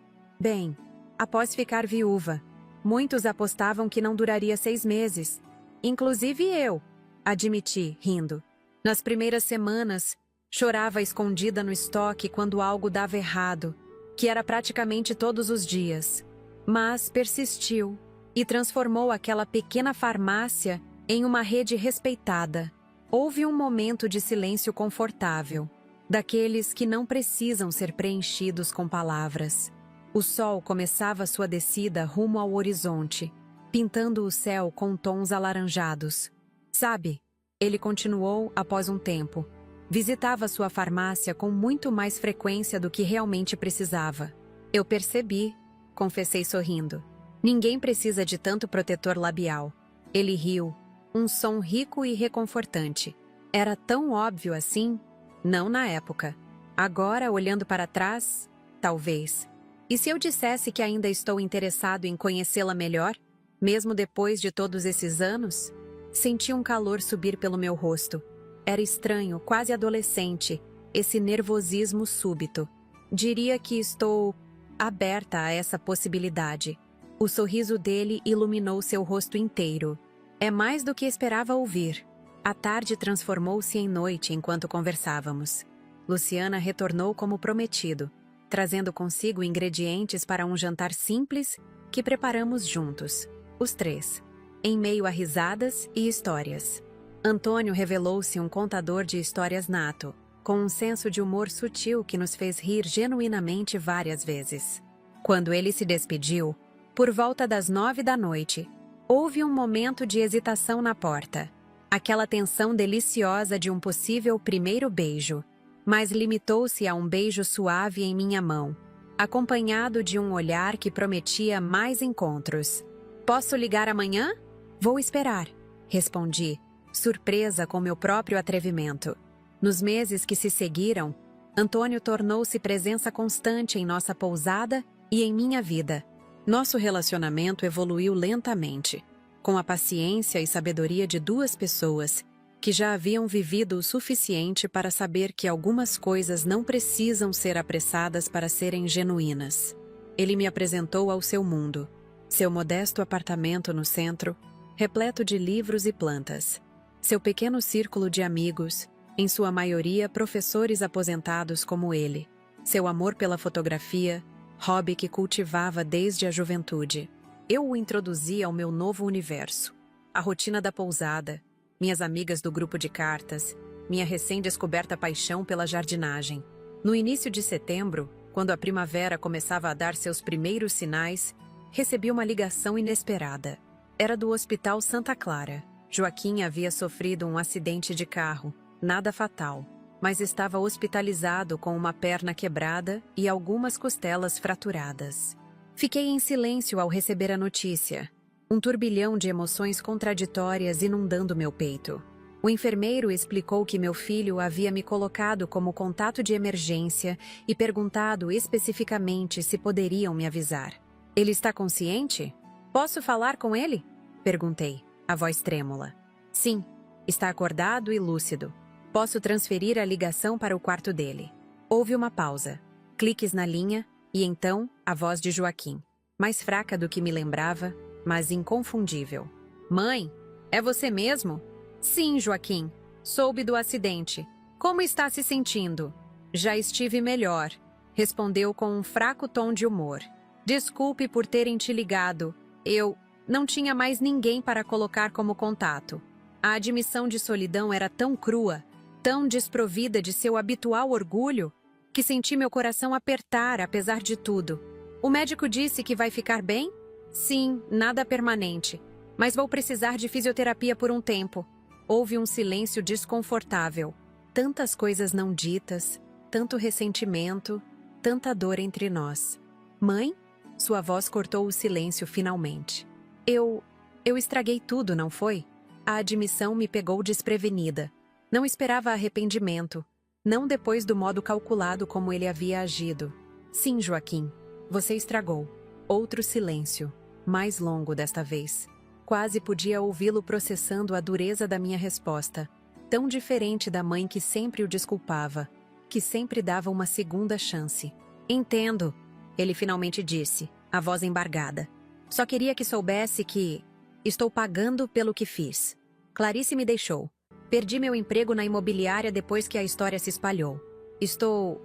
ficar viúva. Muitos apostavam que não duraria 6 meses. Inclusive eu, admiti, rindo. Nas primeiras semanas, chorava escondida no estoque quando algo dava errado, que era praticamente todos os dias. Mas persistiu e transformou aquela pequena farmácia em uma rede respeitada. Houve um momento de silêncio confortável, daqueles que não precisam ser preenchidos com palavras. O sol começava sua descida rumo ao horizonte, pintando o céu com tons alaranjados. Sabe, ele continuou após um tempo. Visitava sua farmácia com muito mais frequência do que realmente precisava. Eu percebi, confessei sorrindo. Ninguém precisa de tanto protetor labial. Ele riu, um som rico e reconfortante. Era tão óbvio assim? Não na época. Agora, olhando para trás, talvez. E se eu dissesse que ainda estou interessado em conhecê-la melhor, mesmo depois de todos esses anos? Senti um calor subir pelo meu rosto. Era estranho, quase adolescente, esse nervosismo súbito. Diria que estou aberta a essa possibilidade. O sorriso dele iluminou seu rosto inteiro. É mais do que esperava ouvir. A tarde transformou-se em noite enquanto conversávamos. Luciana retornou como prometido, trazendo consigo ingredientes para um jantar simples que preparamos juntos, os 3, em meio a risadas e histórias. Antônio revelou-se um contador de histórias nato, com um senso de humor sutil que nos fez rir genuinamente várias vezes. Quando ele se despediu, por volta das 9 da noite, houve um momento de hesitação na porta. Aquela tensão deliciosa de um possível primeiro beijo, mas limitou-se a um beijo suave em minha mão, acompanhado de um olhar que prometia mais encontros. Posso ligar amanhã? Vou esperar, respondi, surpresa com meu próprio atrevimento. Nos meses que se seguiram, Antônio tornou-se presença constante em nossa pousada e em minha vida. Nosso relacionamento evoluiu lentamente, com a paciência e sabedoria de 2 pessoas que já haviam vivido o suficiente para saber que algumas coisas não precisam ser apressadas para serem genuínas. Ele me apresentou ao seu mundo, seu modesto apartamento no centro, repleto de livros e plantas, seu pequeno círculo de amigos, em sua maioria professores aposentados como ele, seu amor pela fotografia, hobby que cultivava desde a juventude. Eu o introduzi ao meu novo universo, a rotina da pousada, minhas amigas do grupo de cartas, minha recém-descoberta paixão pela jardinagem. No início de setembro, quando a primavera começava a dar seus primeiros sinais, recebi uma ligação inesperada. Era do Hospital Santa Clara. Joaquim havia sofrido um acidente de carro, nada fatal, mas estava hospitalizado com uma perna quebrada e algumas costelas fraturadas. Fiquei em silêncio ao receber a notícia, um turbilhão de emoções contraditórias inundando meu peito. O enfermeiro explicou que meu filho havia me colocado como contato de emergência e perguntado especificamente se poderiam me avisar. Ele está consciente? Posso falar com ele? Perguntei, a voz trêmula. Sim, está acordado e lúcido. Posso transferir a ligação para o quarto dele. Houve uma pausa, cliques na linha e então a voz de Joaquim, mais fraca do que me lembrava, mas inconfundível. Mãe, é você mesmo? Sim, Joaquim. Soube do acidente. Como está se sentindo? Já estive melhor, respondeu com um fraco tom de humor. Desculpe por terem te ligado. Eu não tinha mais ninguém para colocar como contato. A admissão de solidão era tão crua, tão desprovida de seu habitual orgulho, que senti meu coração apertar apesar de tudo. O médico disse que vai ficar bem? Sim, nada permanente, mas vou precisar de fisioterapia por um tempo. Houve um silêncio desconfortável. Tantas coisas não ditas, tanto ressentimento, tanta dor entre nós. Mãe? Sua voz cortou o silêncio finalmente. Eu estraguei tudo, não foi? A admissão me pegou desprevenida. Não esperava arrependimento, não depois do modo calculado como ele havia agido. Sim, Joaquim, você estragou. Outro silêncio, mais longo desta vez. Quase podia ouvi-lo processando a dureza da minha resposta, tão diferente da mãe que sempre o desculpava, que sempre dava uma segunda chance. Entendo, ele finalmente disse, a voz embargada. Só queria que soubesse que estou pagando pelo que fiz. Clarice me deixou. Perdi meu emprego na imobiliária depois que a história se espalhou. Estou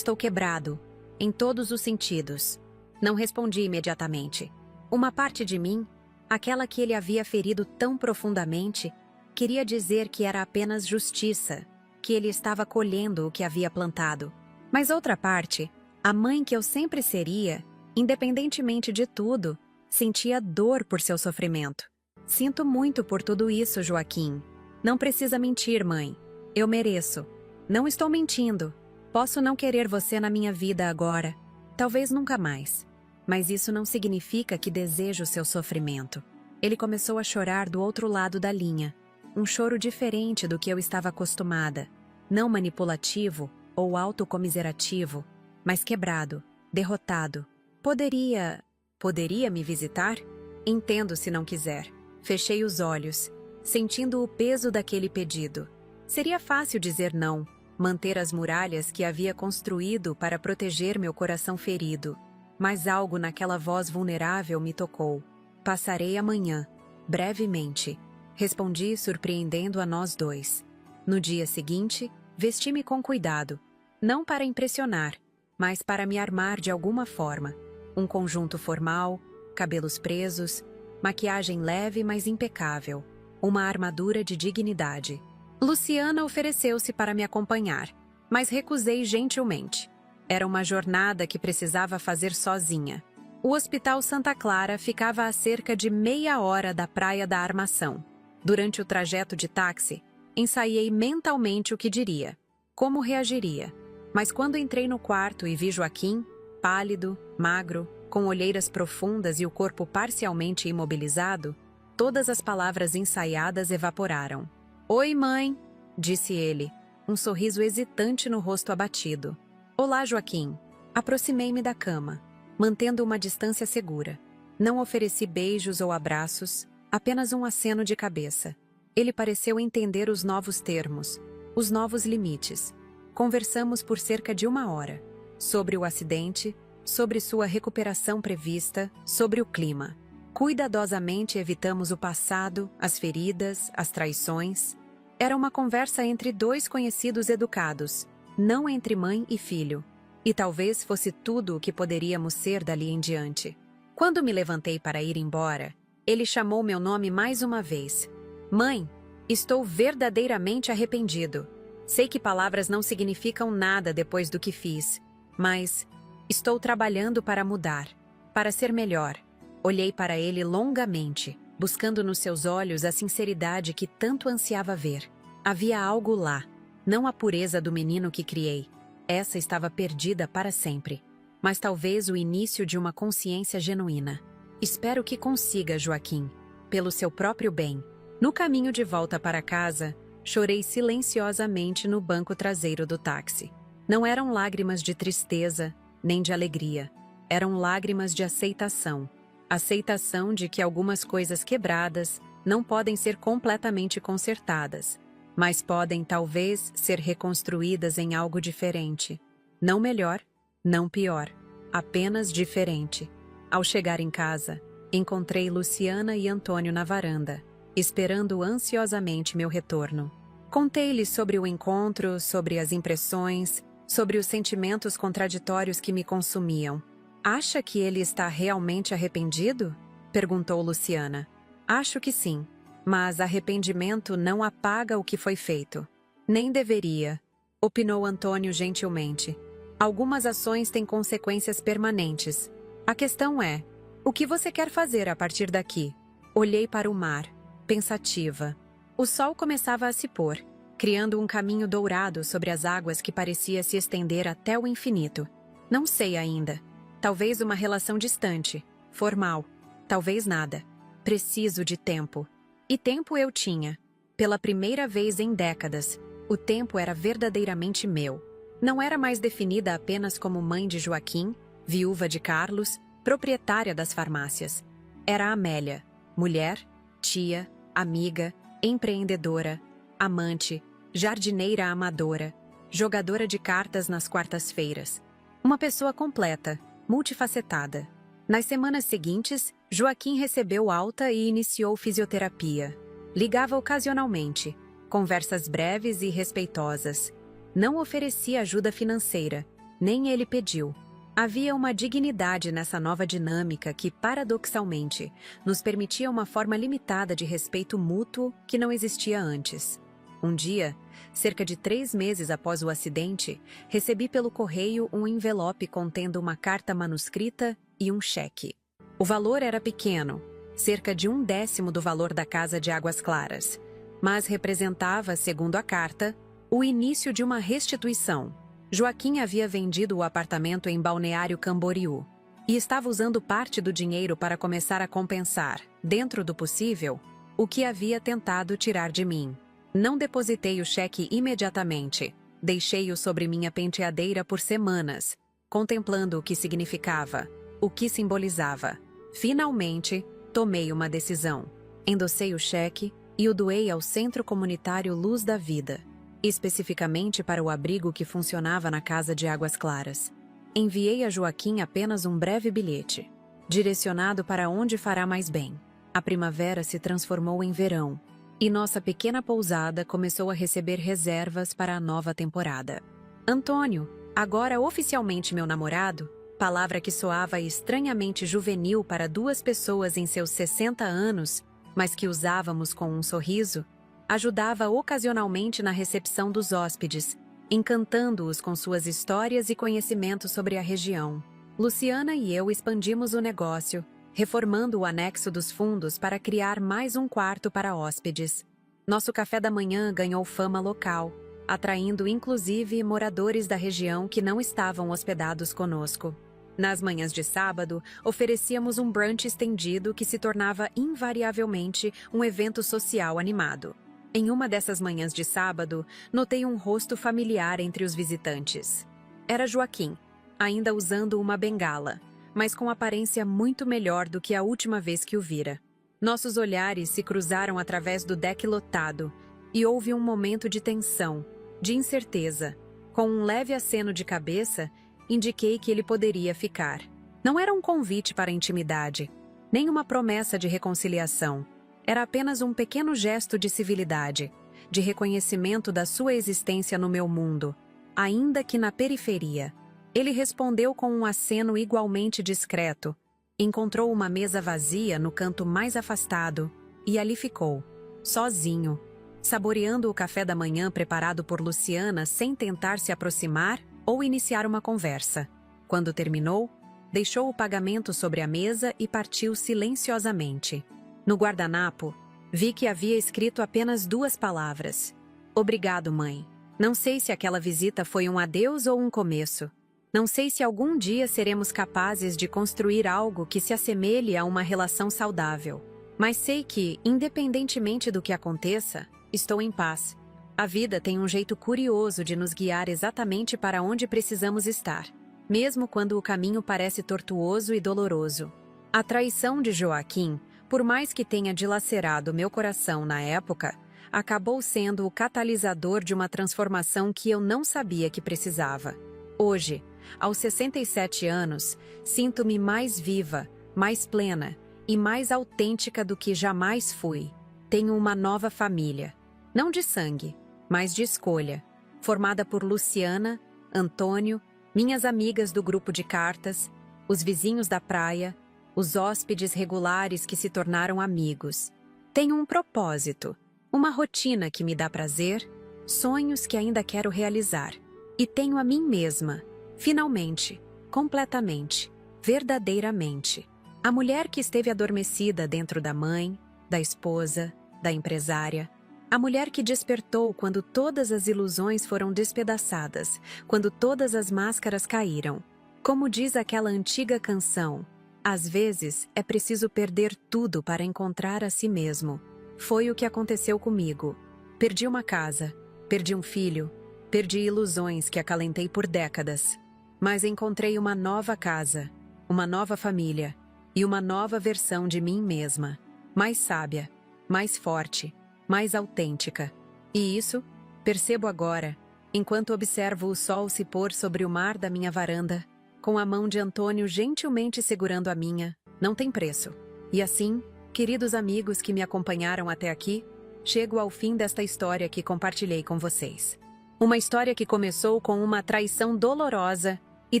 quebrado, em todos os sentidos. Não respondi imediatamente. Uma parte de mim, aquela que ele havia ferido tão profundamente, queria dizer que era apenas justiça, que ele estava colhendo o que havia plantado. Mas outra parte, a mãe que eu sempre seria, independentemente de tudo, sentia dor por seu sofrimento. Sinto muito por tudo isso, Joaquim. Não precisa mentir, mãe. Eu mereço. Não estou mentindo. Posso não querer você na minha vida agora. Talvez nunca mais. Mas isso não significa que desejo seu sofrimento. Ele começou a chorar do outro lado da linha. Um choro diferente do que eu estava acostumada. Não manipulativo ou autocomiserativo, mas quebrado, derrotado. Poderia me visitar? Entendo se não quiser. Fechei os olhos, sentindo o peso daquele pedido. Seria fácil dizer não, manter as muralhas que havia construído para proteger meu coração ferido. Mas algo naquela voz vulnerável me tocou. Passarei amanhã, brevemente. Respondi, surpreendendo a nós dois. No dia seguinte, vesti-me com cuidado. Não para impressionar, mas para me armar de alguma forma. Um conjunto formal, cabelos presos, maquiagem leve mas impecável. Uma armadura de dignidade. Luciana ofereceu-se para me acompanhar, mas recusei gentilmente. Era uma jornada que precisava fazer sozinha. O Hospital Santa Clara ficava a cerca de meia hora da Praia da Armação. Durante o trajeto de táxi, ensaiei mentalmente o que diria, como reagiria. Mas quando entrei no quarto e vi Joaquim, pálido, magro, com olheiras profundas e o corpo parcialmente imobilizado, todas as palavras ensaiadas evaporaram. "Oi, mãe", disse ele, um sorriso hesitante no rosto abatido. "Olá, Joaquim." Aproximei-me da cama, mantendo uma distância segura. Não ofereci beijos ou abraços, apenas um aceno de cabeça. Ele pareceu entender os novos termos, os novos limites. Conversamos por cerca de 1 hora. Sobre o acidente, sobre sua recuperação prevista, sobre o clima. Cuidadosamente evitamos o passado, as feridas, as traições. Era uma conversa entre dois conhecidos educados, não entre mãe e filho. E talvez fosse tudo o que poderíamos ser dali em diante. Quando me levantei para ir embora, ele chamou meu nome mais uma vez. "Mãe, estou verdadeiramente arrependido. Sei que palavras não significam nada depois do que fiz, mas estou trabalhando para mudar, para ser melhor." Olhei para ele longamente, buscando nos seus olhos a sinceridade que tanto ansiava ver. Havia algo lá, não a pureza do menino que criei. Essa estava perdida para sempre. Mas talvez o início de uma consciência genuína. Espero que consiga, Joaquim, pelo seu próprio bem. No caminho de volta para casa, chorei silenciosamente no banco traseiro do táxi. Não eram lágrimas de tristeza, nem de alegria. Eram lágrimas de aceitação. Aceitação de que algumas coisas quebradas não podem ser completamente consertadas, mas podem talvez ser reconstruídas em algo diferente. Não melhor, não pior, apenas diferente. Ao chegar em casa, encontrei Luciana e Antônio na varanda, esperando ansiosamente meu retorno. Contei-lhes sobre o encontro, sobre as impressões, sobre os sentimentos contraditórios que me consumiam. "Acha que ele está realmente arrependido?" perguntou Luciana. "Acho que sim, mas arrependimento não apaga o que foi feito." "Nem deveria", opinou Antônio gentilmente. "Algumas ações têm consequências permanentes. A questão é, o que você quer fazer a partir daqui?" Olhei para o mar, pensativa. O sol começava a se pôr, criando um caminho dourado sobre as águas que parecia se estender até o infinito. Não sei ainda. Talvez uma relação distante, formal. Talvez nada. Preciso de tempo. E tempo eu tinha. Pela primeira vez em décadas, o tempo era verdadeiramente meu. Não era mais definida apenas como mãe de Joaquim, viúva de Carlos, proprietária das farmácias. Era Amélia, mulher, tia, amiga, empreendedora, amante, jardineira amadora, jogadora de cartas nas quartas-feiras. Uma pessoa completa, multifacetada. Nas semanas seguintes, Joaquim recebeu alta e iniciou fisioterapia. Ligava ocasionalmente, conversas breves e respeitosas. Não oferecia ajuda financeira, nem ele pediu. Havia uma dignidade nessa nova dinâmica que, paradoxalmente, nos permitia uma forma limitada de respeito mútuo que não existia antes. Um dia, cerca de 3 meses após o acidente, recebi pelo correio um envelope contendo uma carta manuscrita e um cheque. O valor era pequeno, cerca de 1/10 do valor da casa de Águas Claras, mas representava, segundo a carta, o início de uma restituição. Joaquim havia vendido o apartamento em Balneário Camboriú e estava usando parte do dinheiro para começar a compensar, dentro do possível, o que havia tentado tirar de mim. Não depositei o cheque imediatamente. Deixei-o sobre minha penteadeira por semanas, contemplando o que significava, o que simbolizava. Finalmente, tomei uma decisão. Endossei o cheque e o doei ao Centro Comunitário Luz da Vida, especificamente para o abrigo que funcionava na casa de Águas Claras. Enviei a Joaquim apenas um breve bilhete, direcionado para onde fará mais bem. A primavera se transformou em verão, e nossa pequena pousada começou a receber reservas para a nova temporada. Antônio, agora oficialmente meu namorado, palavra que soava estranhamente juvenil para 2 pessoas em seus 60 anos, mas que usávamos com um sorriso, ajudava ocasionalmente na recepção dos hóspedes, encantando-os com suas histórias e conhecimentos sobre a região. Luciana e eu expandimos o negócio, reformando o anexo dos fundos para criar mais um quarto para hóspedes. Nosso café da manhã ganhou fama local, atraindo inclusive moradores da região que não estavam hospedados conosco. Nas manhãs de sábado, oferecíamos um brunch estendido que se tornava invariavelmente um evento social animado. Em uma dessas manhãs de sábado, notei um rosto familiar entre os visitantes. Era Joaquim, ainda usando uma bengala, mas com aparência muito melhor do que a última vez que o vira. Nossos olhares se cruzaram através do deck lotado, e houve um momento de tensão, de incerteza. Com um leve aceno de cabeça, indiquei que ele poderia ficar. Não era um convite para intimidade, nem uma promessa de reconciliação. Era apenas um pequeno gesto de civilidade, de reconhecimento da sua existência no meu mundo, ainda que na periferia. Ele respondeu com um aceno igualmente discreto. Encontrou uma mesa vazia no canto mais afastado e ali ficou, sozinho, saboreando o café da manhã preparado por Luciana sem tentar se aproximar ou iniciar uma conversa. Quando terminou, deixou o pagamento sobre a mesa e partiu silenciosamente. No guardanapo, vi que havia escrito apenas 2 palavras. "Obrigado, mãe." Não sei se aquela visita foi um adeus ou um começo. Não sei se algum dia seremos capazes de construir algo que se assemelhe a uma relação saudável. Mas sei que, independentemente do que aconteça, estou em paz. A vida tem um jeito curioso de nos guiar exatamente para onde precisamos estar, mesmo quando o caminho parece tortuoso e doloroso. A traição de Joaquim, por mais que tenha dilacerado meu coração na época, acabou sendo o catalisador de uma transformação que eu não sabia que precisava. Hoje, aos 67 anos, sinto-me mais viva, mais plena e mais autêntica do que jamais fui. Tenho uma nova família, não de sangue, mas de escolha, formada por Luciana, Antônio, minhas amigas do grupo de cartas, os vizinhos da praia, os hóspedes regulares que se tornaram amigos. Tenho um propósito, uma rotina que me dá prazer, sonhos que ainda quero realizar. E tenho a mim mesma, finalmente, completamente, verdadeiramente. A mulher que esteve adormecida dentro da mãe, da esposa, da empresária. A mulher que despertou quando todas as ilusões foram despedaçadas, quando todas as máscaras caíram. Como diz aquela antiga canção, às vezes é preciso perder tudo para encontrar a si mesmo. Foi o que aconteceu comigo. Perdi uma casa, perdi um filho, perdi ilusões que acalentei por décadas. Mas encontrei uma nova casa, uma nova família e uma nova versão de mim mesma. Mais sábia, mais forte, mais autêntica. E isso, percebo agora, enquanto observo o sol se pôr sobre o mar da minha varanda, com a mão de Antônio gentilmente segurando a minha, não tem preço. E assim, queridos amigos que me acompanharam até aqui, chego ao fim desta história que compartilhei com vocês. Uma história que começou com uma traição dolorosa e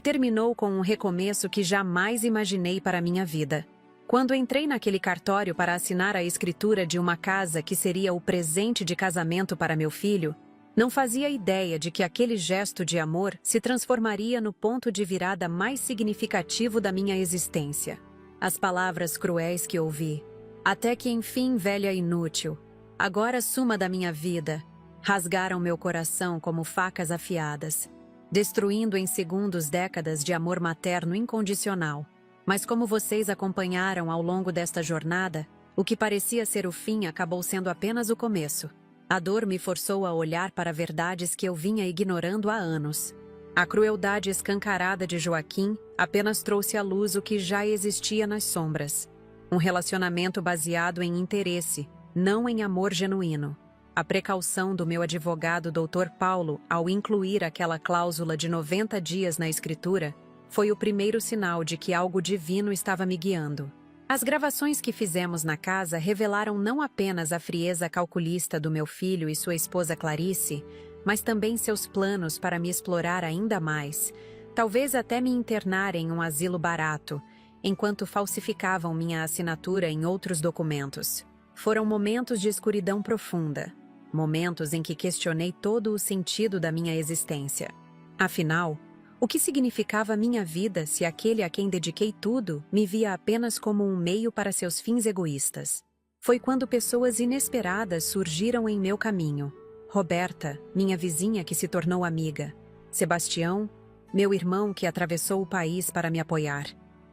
terminou com um recomeço que jamais imaginei para a minha vida. Quando entrei naquele cartório para assinar a escritura de uma casa que seria o presente de casamento para meu filho, não fazia ideia de que aquele gesto de amor se transformaria no ponto de virada mais significativo da minha existência. As palavras cruéis que ouvi, até que enfim velha inútil, agora suma da minha vida, rasgaram meu coração como facas afiadas, destruindo em segundos décadas de amor materno incondicional. Mas como vocês acompanharam ao longo desta jornada, o que parecia ser o fim acabou sendo apenas o começo. A dor me forçou a olhar para verdades que eu vinha ignorando há anos. A crueldade escancarada de Joaquim apenas trouxe à luz o que já existia nas sombras. Um relacionamento baseado em interesse, não em amor genuíno. A precaução do meu advogado Dr. Paulo ao incluir aquela cláusula de 90 dias na escritura foi o primeiro sinal de que algo divino estava me guiando. As gravações que fizemos na casa revelaram não apenas a frieza calculista do meu filho e sua esposa Clarice, mas também seus planos para me explorar ainda mais, talvez até me internar em um asilo barato, enquanto falsificavam minha assinatura em outros documentos. Foram momentos de escuridão profunda, momentos em que questionei todo o sentido da minha existência. Afinal, o que significava minha vida se aquele a quem dediquei tudo me via apenas como um meio para seus fins egoístas? Foi quando pessoas inesperadas surgiram em meu caminho. Roberta, minha vizinha que se tornou amiga. Sebastião, meu irmão que atravessou o país para me apoiar.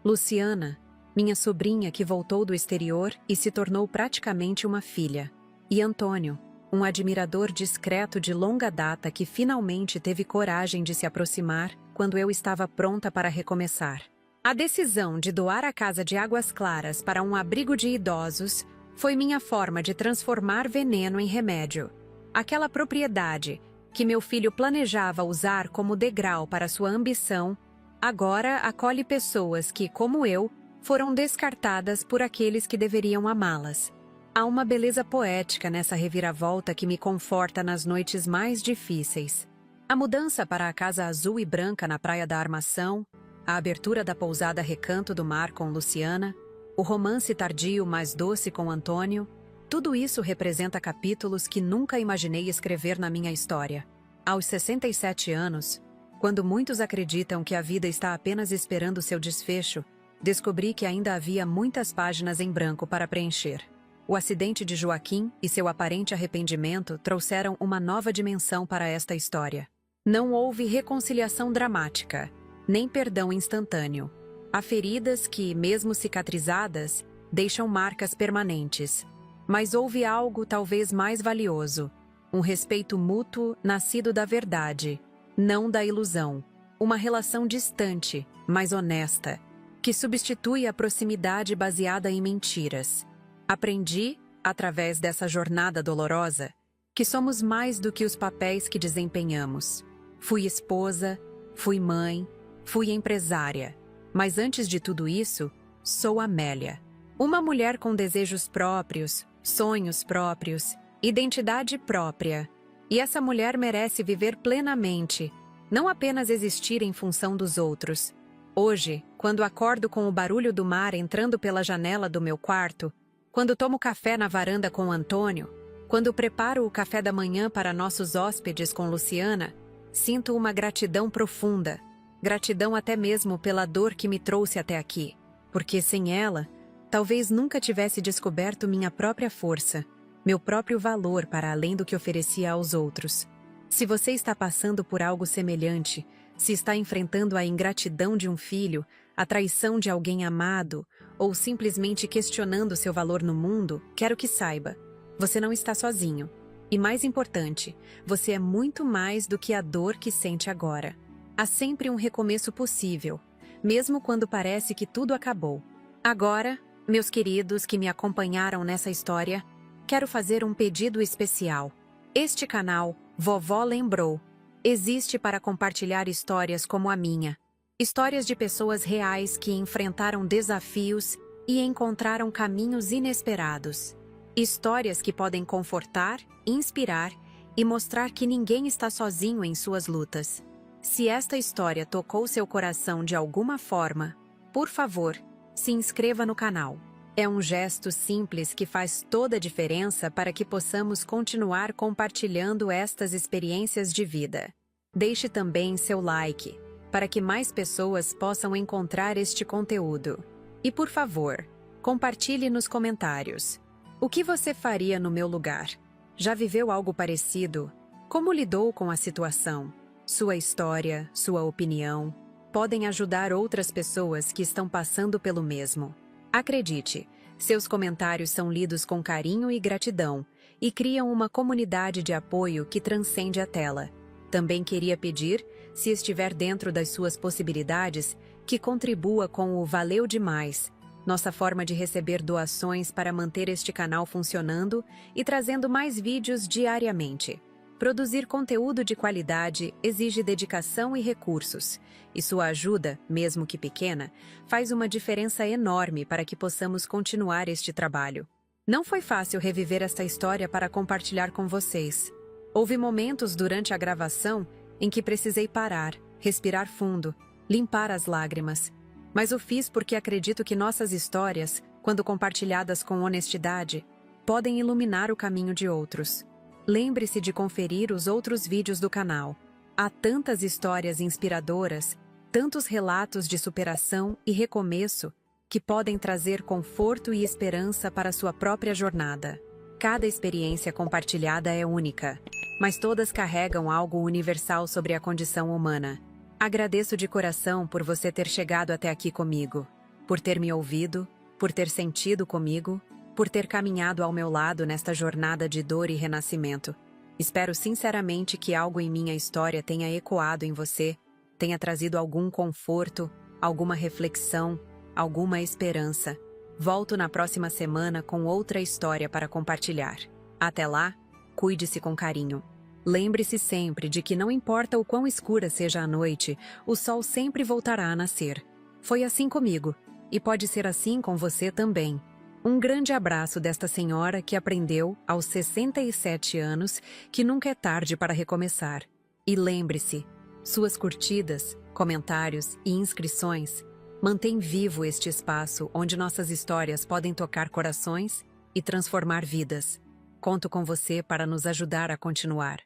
Luciana, minha sobrinha que voltou do exterior e se tornou praticamente uma filha. E Antônio, um admirador discreto de longa data que finalmente teve coragem de se aproximar quando eu estava pronta para recomeçar. A decisão de doar a casa de Águas Claras para um abrigo de idosos foi minha forma de transformar veneno em remédio. Aquela propriedade que meu filho planejava usar como degrau para sua ambição, agora acolhe pessoas que, como eu, foram descartadas por aqueles que deveriam amá-las. Há uma beleza poética nessa reviravolta que me conforta nas noites mais difíceis. A mudança para a casa azul e branca na Praia da Armação, a abertura da pousada Recanto do Mar com Luciana, o romance tardio mais doce com Antônio, tudo isso representa capítulos que nunca imaginei escrever na minha história. Aos 67 anos, quando muitos acreditam que a vida está apenas esperando seu desfecho, descobri que ainda havia muitas páginas em branco para preencher. O acidente de Joaquim e seu aparente arrependimento trouxeram uma nova dimensão para esta história. Não houve reconciliação dramática, nem perdão instantâneo. Há feridas que, mesmo cicatrizadas, deixam marcas permanentes. Mas houve algo talvez mais valioso: um respeito mútuo nascido da verdade, não da ilusão. Uma relação distante, mas honesta, que substitui a proximidade baseada em mentiras. Aprendi, através dessa jornada dolorosa, que somos mais do que os papéis que desempenhamos. Fui esposa, fui mãe, fui empresária. Mas antes de tudo isso, sou Amélia. Uma mulher com desejos próprios, sonhos próprios, identidade própria. E essa mulher merece viver plenamente, não apenas existir em função dos outros. Hoje, quando acordo com o barulho do mar entrando pela janela do meu quarto, quando tomo café na varanda com Antônio, quando preparo o café da manhã para nossos hóspedes com Luciana, sinto uma gratidão profunda. Gratidão até mesmo pela dor que me trouxe até aqui, porque sem ela, talvez nunca tivesse descoberto minha própria força, meu próprio valor para além do que oferecia aos outros. Se você está passando por algo semelhante, se está enfrentando a ingratidão de um filho, a traição de alguém amado, ou simplesmente questionando seu valor no mundo, quero que saiba, você não está sozinho. E mais importante, você é muito mais do que a dor que sente agora. Há sempre um recomeço possível, mesmo quando parece que tudo acabou. Agora, meus queridos que me acompanharam nessa história, quero fazer um pedido especial. Este canal, Vovó Lembrou, existe para compartilhar histórias como a minha. Histórias de pessoas reais que enfrentaram desafios e encontraram caminhos inesperados. Histórias que podem confortar, inspirar e mostrar que ninguém está sozinho em suas lutas. Se esta história tocou seu coração de alguma forma, por favor, se inscreva no canal. É um gesto simples que faz toda a diferença para que possamos continuar compartilhando estas experiências de vida. Deixe também seu like, para que mais pessoas possam encontrar este conteúdo. E por favor, compartilhe nos comentários. O que você faria no meu lugar? Já viveu algo parecido? Como lidou com a situação? Sua história, sua opinião, podem ajudar outras pessoas que estão passando pelo mesmo. Acredite, seus comentários são lidos com carinho e gratidão e criam uma comunidade de apoio que transcende a tela. Também queria pedir, se estiver dentro das suas possibilidades, que contribua com o Valeu Demais, nossa forma de receber doações para manter este canal funcionando e trazendo mais vídeos diariamente. Produzir conteúdo de qualidade exige dedicação e recursos, e sua ajuda, mesmo que pequena, faz uma diferença enorme para que possamos continuar este trabalho. Não foi fácil reviver esta história para compartilhar com vocês. Houve momentos durante a gravação em que precisei parar, respirar fundo, limpar as lágrimas. Mas o fiz porque acredito que nossas histórias, quando compartilhadas com honestidade, podem iluminar o caminho de outros. Lembre-se de conferir os outros vídeos do canal. Há tantas histórias inspiradoras, tantos relatos de superação e recomeço que podem trazer conforto e esperança para sua própria jornada. Cada experiência compartilhada é única, mas todas carregam algo universal sobre a condição humana. Agradeço de coração por você ter chegado até aqui comigo, por ter me ouvido, por ter sentido comigo, por ter caminhado ao meu lado nesta jornada de dor e renascimento. Espero sinceramente que algo em minha história tenha ecoado em você, tenha trazido algum conforto, alguma reflexão, alguma esperança. Volto na próxima semana com outra história para compartilhar. Até lá, cuide-se com carinho. Lembre-se sempre de que não importa o quão escura seja a noite, o sol sempre voltará a nascer. Foi assim comigo, e pode ser assim com você também. Um grande abraço desta senhora que aprendeu, aos 67 anos, que nunca é tarde para recomeçar. E lembre-se, suas curtidas, comentários e inscrições mantêm vivo este espaço onde nossas histórias podem tocar corações e transformar vidas. Conto com você para nos ajudar a continuar.